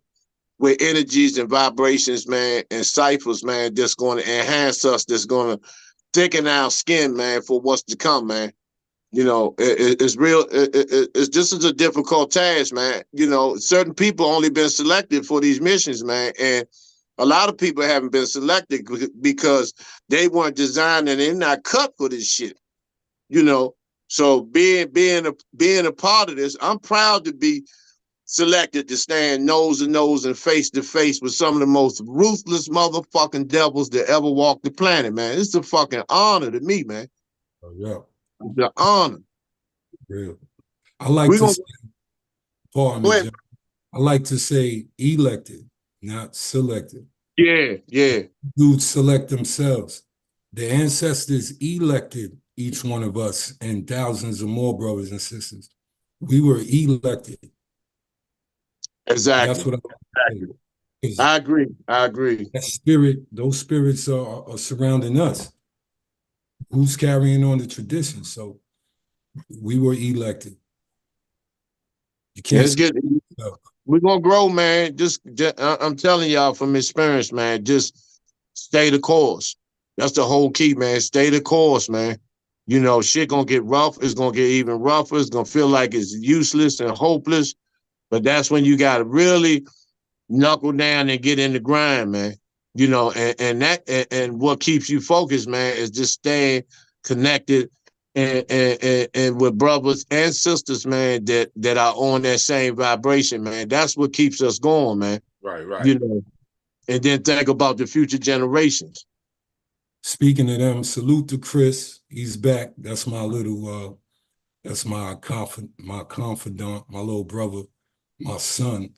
Speaker 5: with energies and vibrations, man, and ciphers, man, that's going to enhance us, that's going to thicken our skin, man, for what's to come, man. You know, it's real. This is a difficult task, man. You know, certain people only been selected for these missions, man, and a lot of people haven't been selected because they weren't designed and they're not cut for this shit. You know, so being a part of this, I'm proud to be selected to stand nose to nose and face to face with some of the most ruthless motherfucking devils that ever walked the planet, man. It's a fucking honor to me, man.
Speaker 9: Oh, yeah.
Speaker 5: The honor.
Speaker 9: Real. I like to say, pardon me, John. I like to say elected, not selected.
Speaker 5: Yeah, yeah.
Speaker 9: Dudes select themselves. The ancestors elected each one of us and thousands of more brothers and sisters. We were elected.
Speaker 5: Exactly.
Speaker 9: That's what
Speaker 5: I agree. I agree.
Speaker 9: That spirit, those spirits are surrounding us. Who's carrying on the tradition? So we were elected. You can't.
Speaker 5: We're gonna grow, man. Just I'm telling y'all from experience, man. Just stay the course. That's the whole key, man. Stay the course, man. You know, shit gonna get rough. It's gonna get even rougher. It's gonna feel like it's useless and hopeless. But that's when you gotta really knuckle down and get in the grind, man. You know, and what keeps you focused, man, is just staying connected and with brothers and sisters, man, that are on that same vibration, man. That's what keeps us going, man.
Speaker 1: Right.
Speaker 5: You know, and then think about the future generations.
Speaker 9: Speaking of them, salute to Chris. He's back. That's my little that's my confidant, my little brother, my son.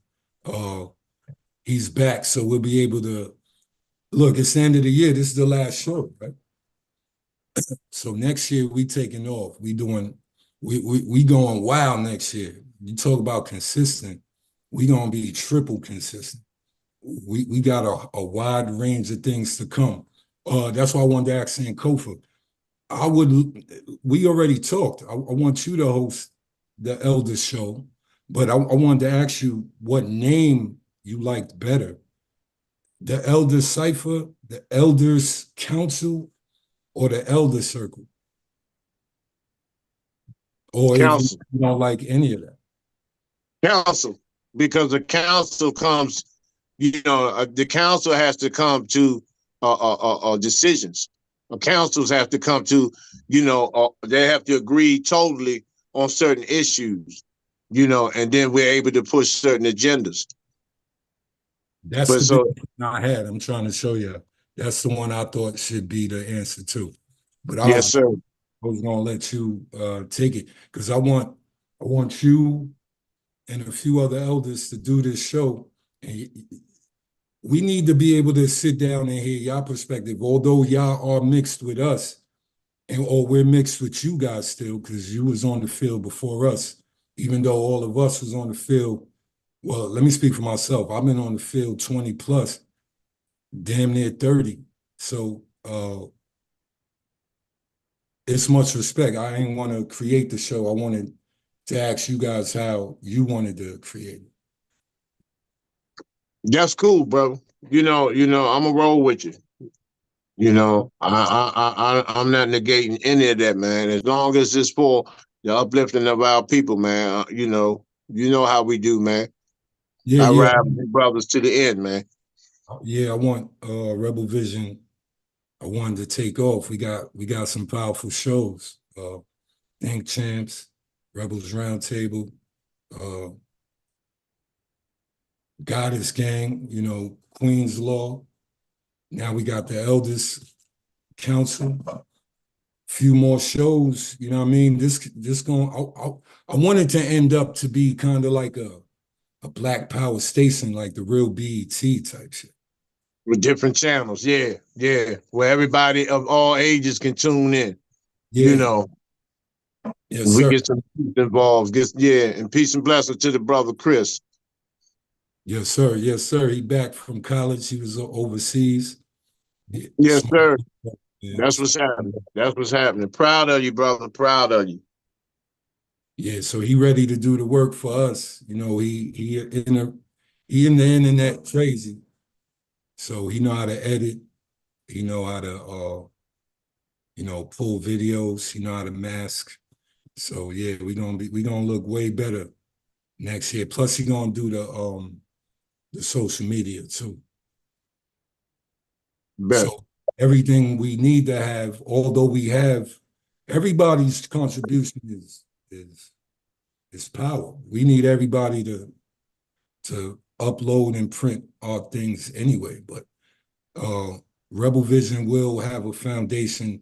Speaker 9: He's back, so we'll be able to look. It's the end of the year. This is the last show, right? So next year we taking off. We going wild next year. You talk about consistent. We gonna be triple consistent. We got a wide range of things to come. That's why I wanted to ask Sankofa. We already talked. I want you to host the Elders show, but I wanted to ask you what name you liked better. The Elders Cipher, the Elders Council, or the Elder Circle? Or
Speaker 5: Council.
Speaker 9: If you don't like any of that?
Speaker 5: Council, because the council comes, you know, the council has to come to decisions. Councils have to come to, you know, they have to agree totally on certain issues, you know, and then we're able to push certain agendas.
Speaker 9: That's the big one I had. I'm trying to show you. That's the one I thought should be the answer to. But
Speaker 5: yes, sir.
Speaker 9: I was gonna let you take it because I want you and a few other elders to do this show. And we need to be able to sit down and hear your perspective, although y'all are mixed with us, or we're mixed with you guys still, because you was on the field before us, even though all of us was on the field. Well, let me speak for myself. I've been on the field 20 plus, damn near 30. So it's much respect. I didn't want to create the show. I wanted to ask you guys how you wanted to create it.
Speaker 5: That's cool, bro. You know, I'm gonna roll with you. You know, I'm not negating any of that, man. As long as it's for the uplifting of our people, man. You know how we do, man. I ride with brothers to the end, man.
Speaker 9: Yeah, I want Rebel Vision. I wanted to take off. We got some powerful shows. Think Champs, Rebels Roundtable, Goddess Gang, you know, Queen's Law. Now we got the Elders Council. Few more shows, you know what I mean? I want it to end up to be kind of like a Black Power station, like the real BET type shit.
Speaker 5: With different channels, yeah, where everybody of all ages can tune in. Yeah. You know,
Speaker 9: yes,
Speaker 5: we
Speaker 9: sir.
Speaker 5: get some peace involved. And peace and blessings to the brother Chris.
Speaker 9: Yes, sir. Yes, sir. He back from college. He was overseas.
Speaker 5: Yes, sir. Yeah. That's what's happening. Proud of you, brother. Proud of you.
Speaker 9: Yeah, so he ready to do the work for us. You know, he in the internet crazy. So he know how to edit. He know how to pull videos. He know how to mask. So yeah, we gonna look way better next year. Plus he gonna do the social media too.
Speaker 5: Bet.
Speaker 9: So everything we need to have, although we have everybody's contribution is power. We need everybody to upload and print our things anyway. But Rebel Vision will have a foundation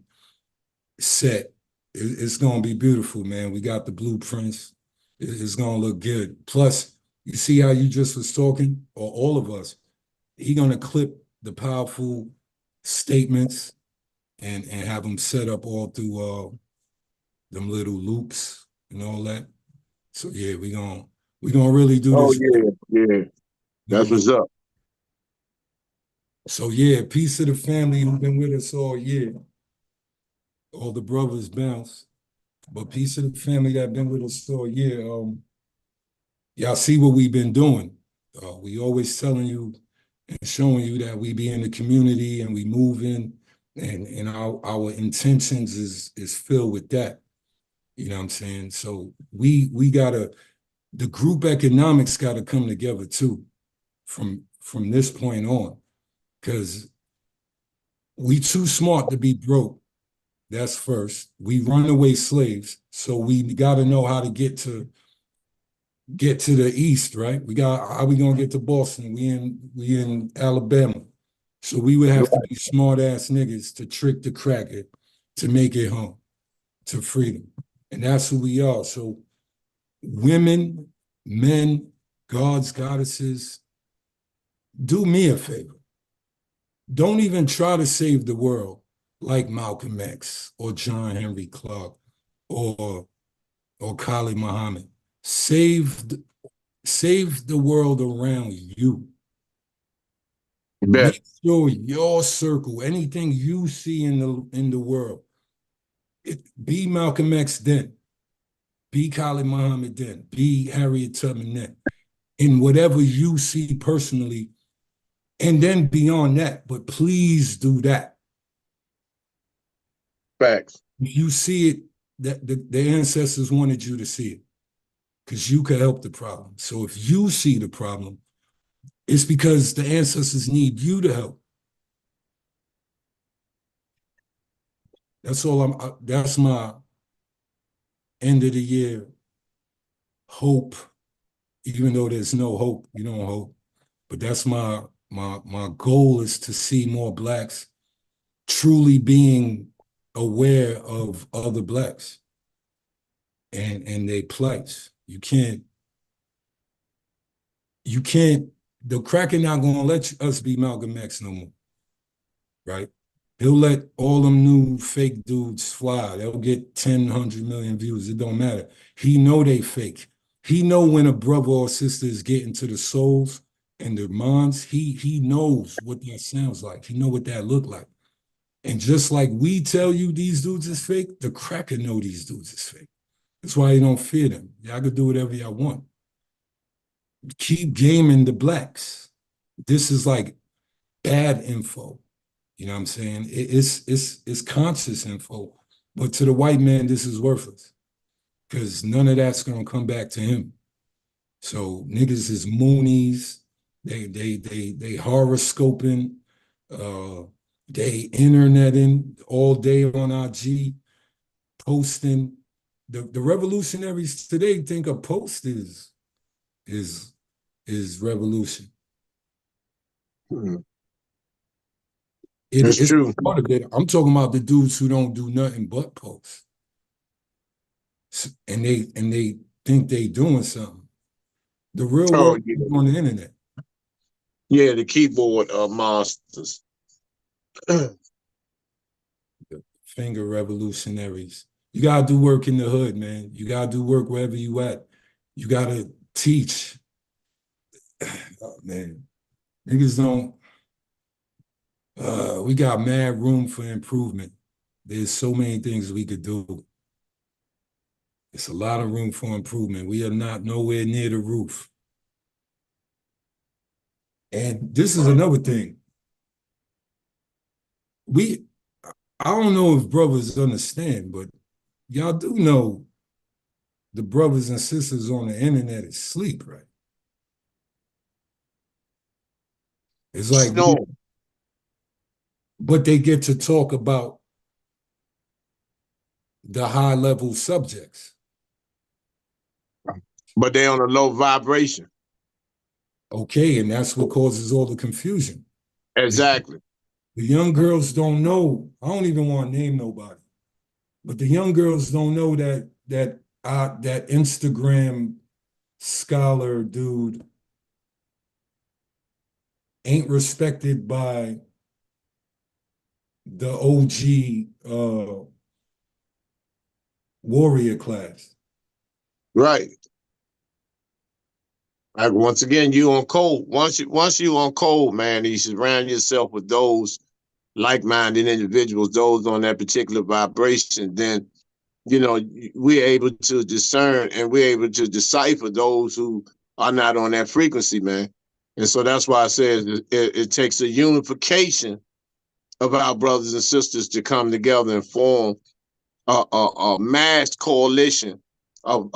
Speaker 9: set. It's gonna be beautiful, man. We got the blueprints. It's gonna look good. Plus, you see how you just was talking, or all of us. He gonna clip the powerful statements and have them set up all through them little loops and all that. So yeah, we gonna really do
Speaker 5: Oh
Speaker 9: this.
Speaker 5: yeah. That's what's up.
Speaker 9: So yeah, peace to the family who've been with us all year. All the brothers bounce, but peace to the family that been with us all year. Y'all see what we've been doing. We always telling you and showing you that we be in the community and we move in, and our intentions is filled with that. You know what I'm saying? So we gotta, the group economics gotta come together too from this point on, because we too smart to be broke. That's first. We runaway slaves, so we gotta know how to get to the east, right? How we gonna get to Boston? We in Alabama. So we would have to be smart ass niggas to trick the cracker to make it home to freedom. And that's who we are. So women, men, gods, goddesses, do me a favor. Don't even try to save the world like Malcolm X or John Henry Clark or Khalid Muhammad. Save the world around you.
Speaker 5: Bet.
Speaker 9: Make sure your circle, anything you see in the world, be Malcolm X then, be Khalid Muhammad then, be Harriet Tubman then, in whatever you see personally, and then beyond that. But please do that.
Speaker 5: Facts.
Speaker 9: If you see it, that the ancestors wanted you to see it, because you could help the problem. So if you see the problem, it's because the ancestors need you to help. That's all that's my end of the year hope. Even though there's no hope, you don't hope. But that's my goal, is to see more Blacks truly being aware of other Blacks and their plights. You can't, the cracker not gonna let us be Malcolm X no more, right? He'll let all them new fake dudes fly. They'll get 10, 100 million views. It don't matter. He know they fake. He know when a brother or sister is getting to the souls and their minds. He knows what that sounds like. He know what that look like. And just like we tell you these dudes is fake, the cracker know these dudes is fake. That's why he don't fear them. Y'all can do whatever y'all want. Keep gaming the Blacks. This is like bad info. You know what I'm saying? It's conscious info, but to the white man, this is worthless, because none of that's gonna come back to him. So niggas is moonies. They horoscoping. They interneting all day on IG, posting. The revolutionaries today think a post is revolution.
Speaker 5: It's true.
Speaker 9: Part of it. I'm talking about the dudes who don't do nothing but post, and they think they doing something. The real work is on the internet.
Speaker 5: Yeah, the keyboard monsters.
Speaker 9: The finger revolutionaries. You gotta do work in the hood, man. You gotta do work wherever you at. You gotta teach. Oh, man, niggas don't. We got mad room for improvement. There's so many things we could do. It's a lot of room for improvement. We are not nowhere near the roof. And this is another thing. I don't know if brothers understand, but y'all do know the brothers and sisters on the internet is sleep, right? It's like,
Speaker 5: No,
Speaker 9: but they get to talk about the high level subjects.
Speaker 5: but they on a low vibration.
Speaker 9: Okay, and that's what causes all the confusion.
Speaker 5: Exactly.
Speaker 9: The young girls don't know. I don't even want to name nobody, but the young girls don't know that Instagram scholar dude ain't respected by the OG warrior class.
Speaker 5: Right. Like once again, you on code. Once you on code, man, you surround yourself with those like-minded individuals, those on that particular vibration, then we're able to discern and we're able to decipher those who are not on that frequency, man. And so that's why I said it takes a unification of our brothers and sisters to come together and form a mass coalition of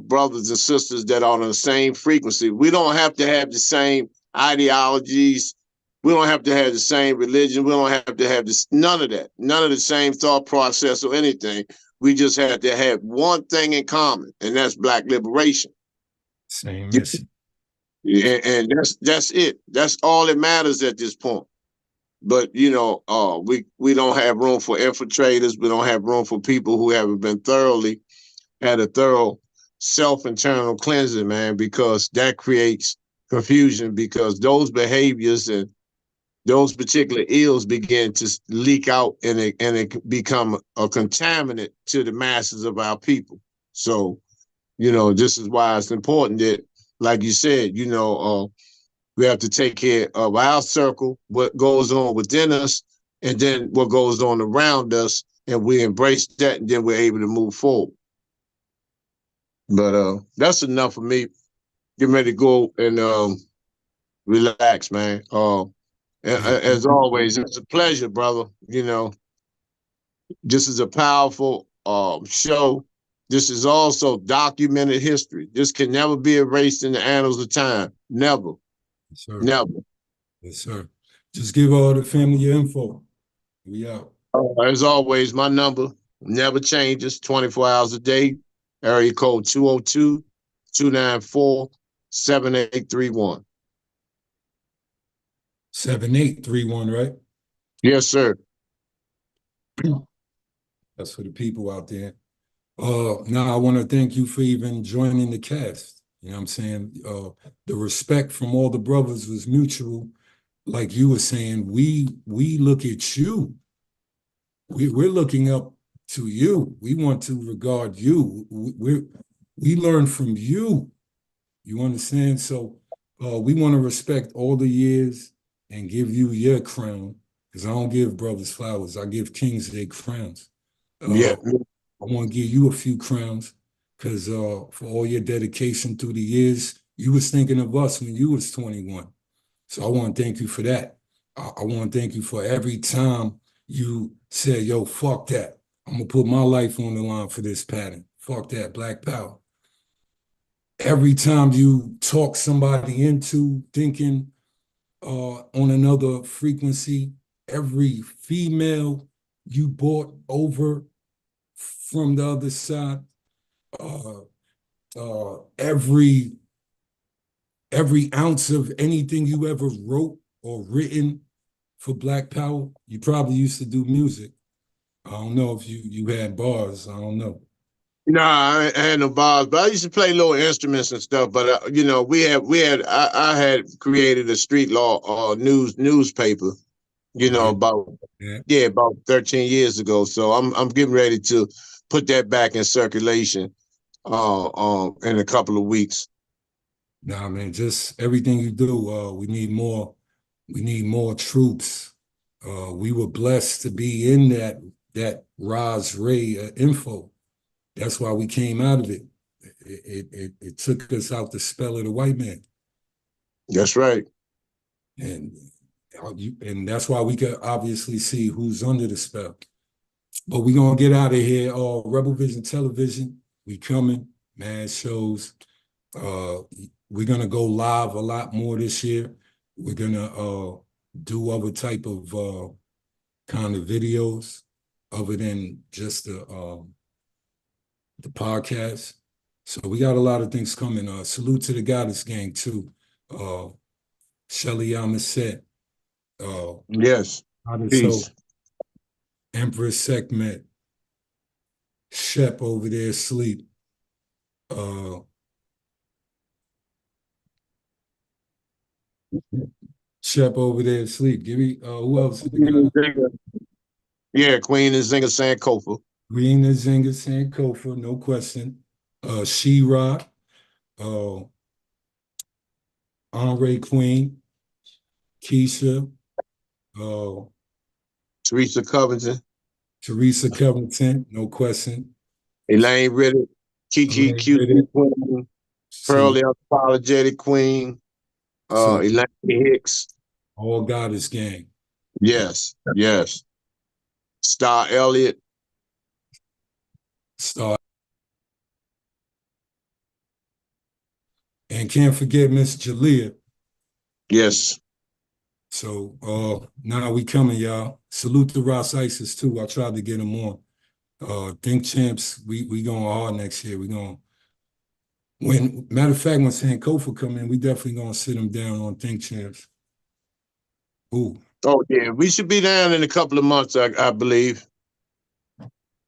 Speaker 5: brothers and sisters that are on the same frequency. We don't have to have the same ideologies. We don't have to have the same religion. We don't have to have none of that, none of the same thought process or anything. We just have to have one thing in common, and that's Black liberation.
Speaker 9: Same mission.
Speaker 5: And that's it. That's all that matters at this point. But we don't have room for infiltrators. We don't have room for people who haven't been had a thorough self-internal cleansing, man, because that creates confusion, because those behaviors and those particular ills begin to leak out and it become a contaminant to the masses of our people. So, this is why it's important that, like you said, we have to take care of our circle, what goes on within us, and then what goes on around us, and we embrace that, and then we're able to move forward. But that's enough for me. Get ready to go and relax, man. As always, it's a pleasure, brother. This is a powerful show. This is also documented history. This can never be erased in the annals of time. Never.
Speaker 9: Yes, sir.
Speaker 5: Never.
Speaker 9: Yes, sir. Just give all the family your info. We out.
Speaker 5: As always, my number never changes, 24 hours a day. Area code 202-294-7831.
Speaker 9: 7831, right?
Speaker 5: Yes, sir.
Speaker 9: That's for the people out there. Now I want to thank you for even joining the cast. You know what I'm saying? The respect from all the brothers was mutual. Like you were saying, we look at you. We're looking up to you. We want to regard you. We learn from you. You understand? So we want to respect all the years and give you your crown, because I don't give brothers flowers. I give kings their crowns.
Speaker 5: Yeah.
Speaker 9: I want to give you a few crowns, because for all your dedication through the years, you was thinking of us when you was 21. So I want to thank you for that. I want to thank you for every time you said, yo, fuck that. I'm going to put my life on the line for this pattern. Fuck that, Black Power. Every time you talk somebody into thinking on another frequency, every female you brought over from the other side, every ounce of anything you ever wrote or written for Black Power, you probably used to do music. I don't know if you had bars. I don't know.
Speaker 5: Nah, I had no bars, but I used to play little instruments and stuff. But I had created a street law newspaper. About 13 years ago. So I'm getting ready to put that back in circulation in a couple of weeks.
Speaker 9: Nah, man, just everything you do. We need more. We need more troops. We were blessed to be in that Roz Ray info. That's why we came out of it. It took us out the spell of the white man.
Speaker 5: That's right.
Speaker 9: And that's why we could obviously see who's under the spell. But we're going to get out of here. Rebel Vision Television, we coming, mad shows. We're going to go live a lot more this year. We're going to do other type of kind of videos other than just the podcast. So we got a lot of things coming. Salute to the Goddess Gang too. Shelly Amaset.
Speaker 5: Yes. Peace.
Speaker 9: Empress Sekhmet. Shep over there asleep. Shep over there asleep. Give me who else?
Speaker 5: Yeah, Queen and Zinga Sankofa.
Speaker 9: Queen and Zinga Sankofa, no question. She-Rock, Andre Queen, Keisha,
Speaker 5: Teresa
Speaker 9: Covington, no question.
Speaker 5: Elaine Riddick, Kiki Q Queen, Pearl the Unapologetic Queen, Elaine Hicks.
Speaker 9: All Goddess Gang.
Speaker 5: Yes, yes. Star Elliott.
Speaker 9: And can't forget Miss Jalea.
Speaker 5: Yes.
Speaker 9: So now we coming, y'all. Salute to Ross Isis too. I tried to get him on. Think Champs, we going hard next year. We going matter of fact, when Sankofa come in, we definitely gonna sit him down on Think Champs. Ooh.
Speaker 5: Oh yeah, we should be down in a couple of months, I believe.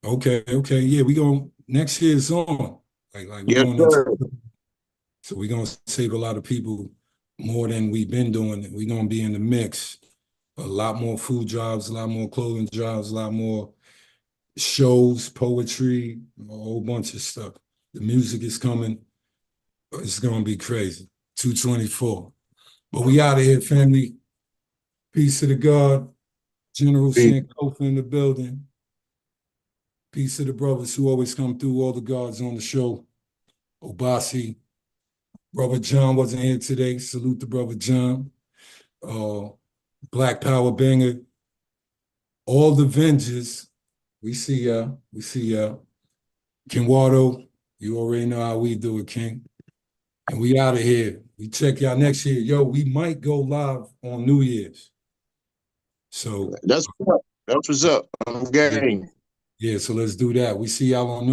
Speaker 9: Okay, yeah, we gonna next year is on. Like we're
Speaker 5: yes,
Speaker 9: going
Speaker 5: sir.
Speaker 9: So we're gonna save a lot of people more than we've been doing. We're gonna be in the mix. A lot more food drives, a lot more clothing drives, a lot more shows, poetry, a whole bunch of stuff. The music is coming. It's gonna be crazy. 224. But we out of here, family. Peace to the God. General Sankofa in the building. Peace to the brothers who always come through, all the guards on the show. Obasi. Brother John wasn't here today. Salute to Brother John. Black Power Banger. All the Vengers. We see y'all. King Waldo, you already know how we do it, King. And we out of here. We check y'all next year. Yo, we might go live on New Year's. So
Speaker 5: that's what's up. I'm game.
Speaker 9: Yeah, so let's do that. We see y'all on New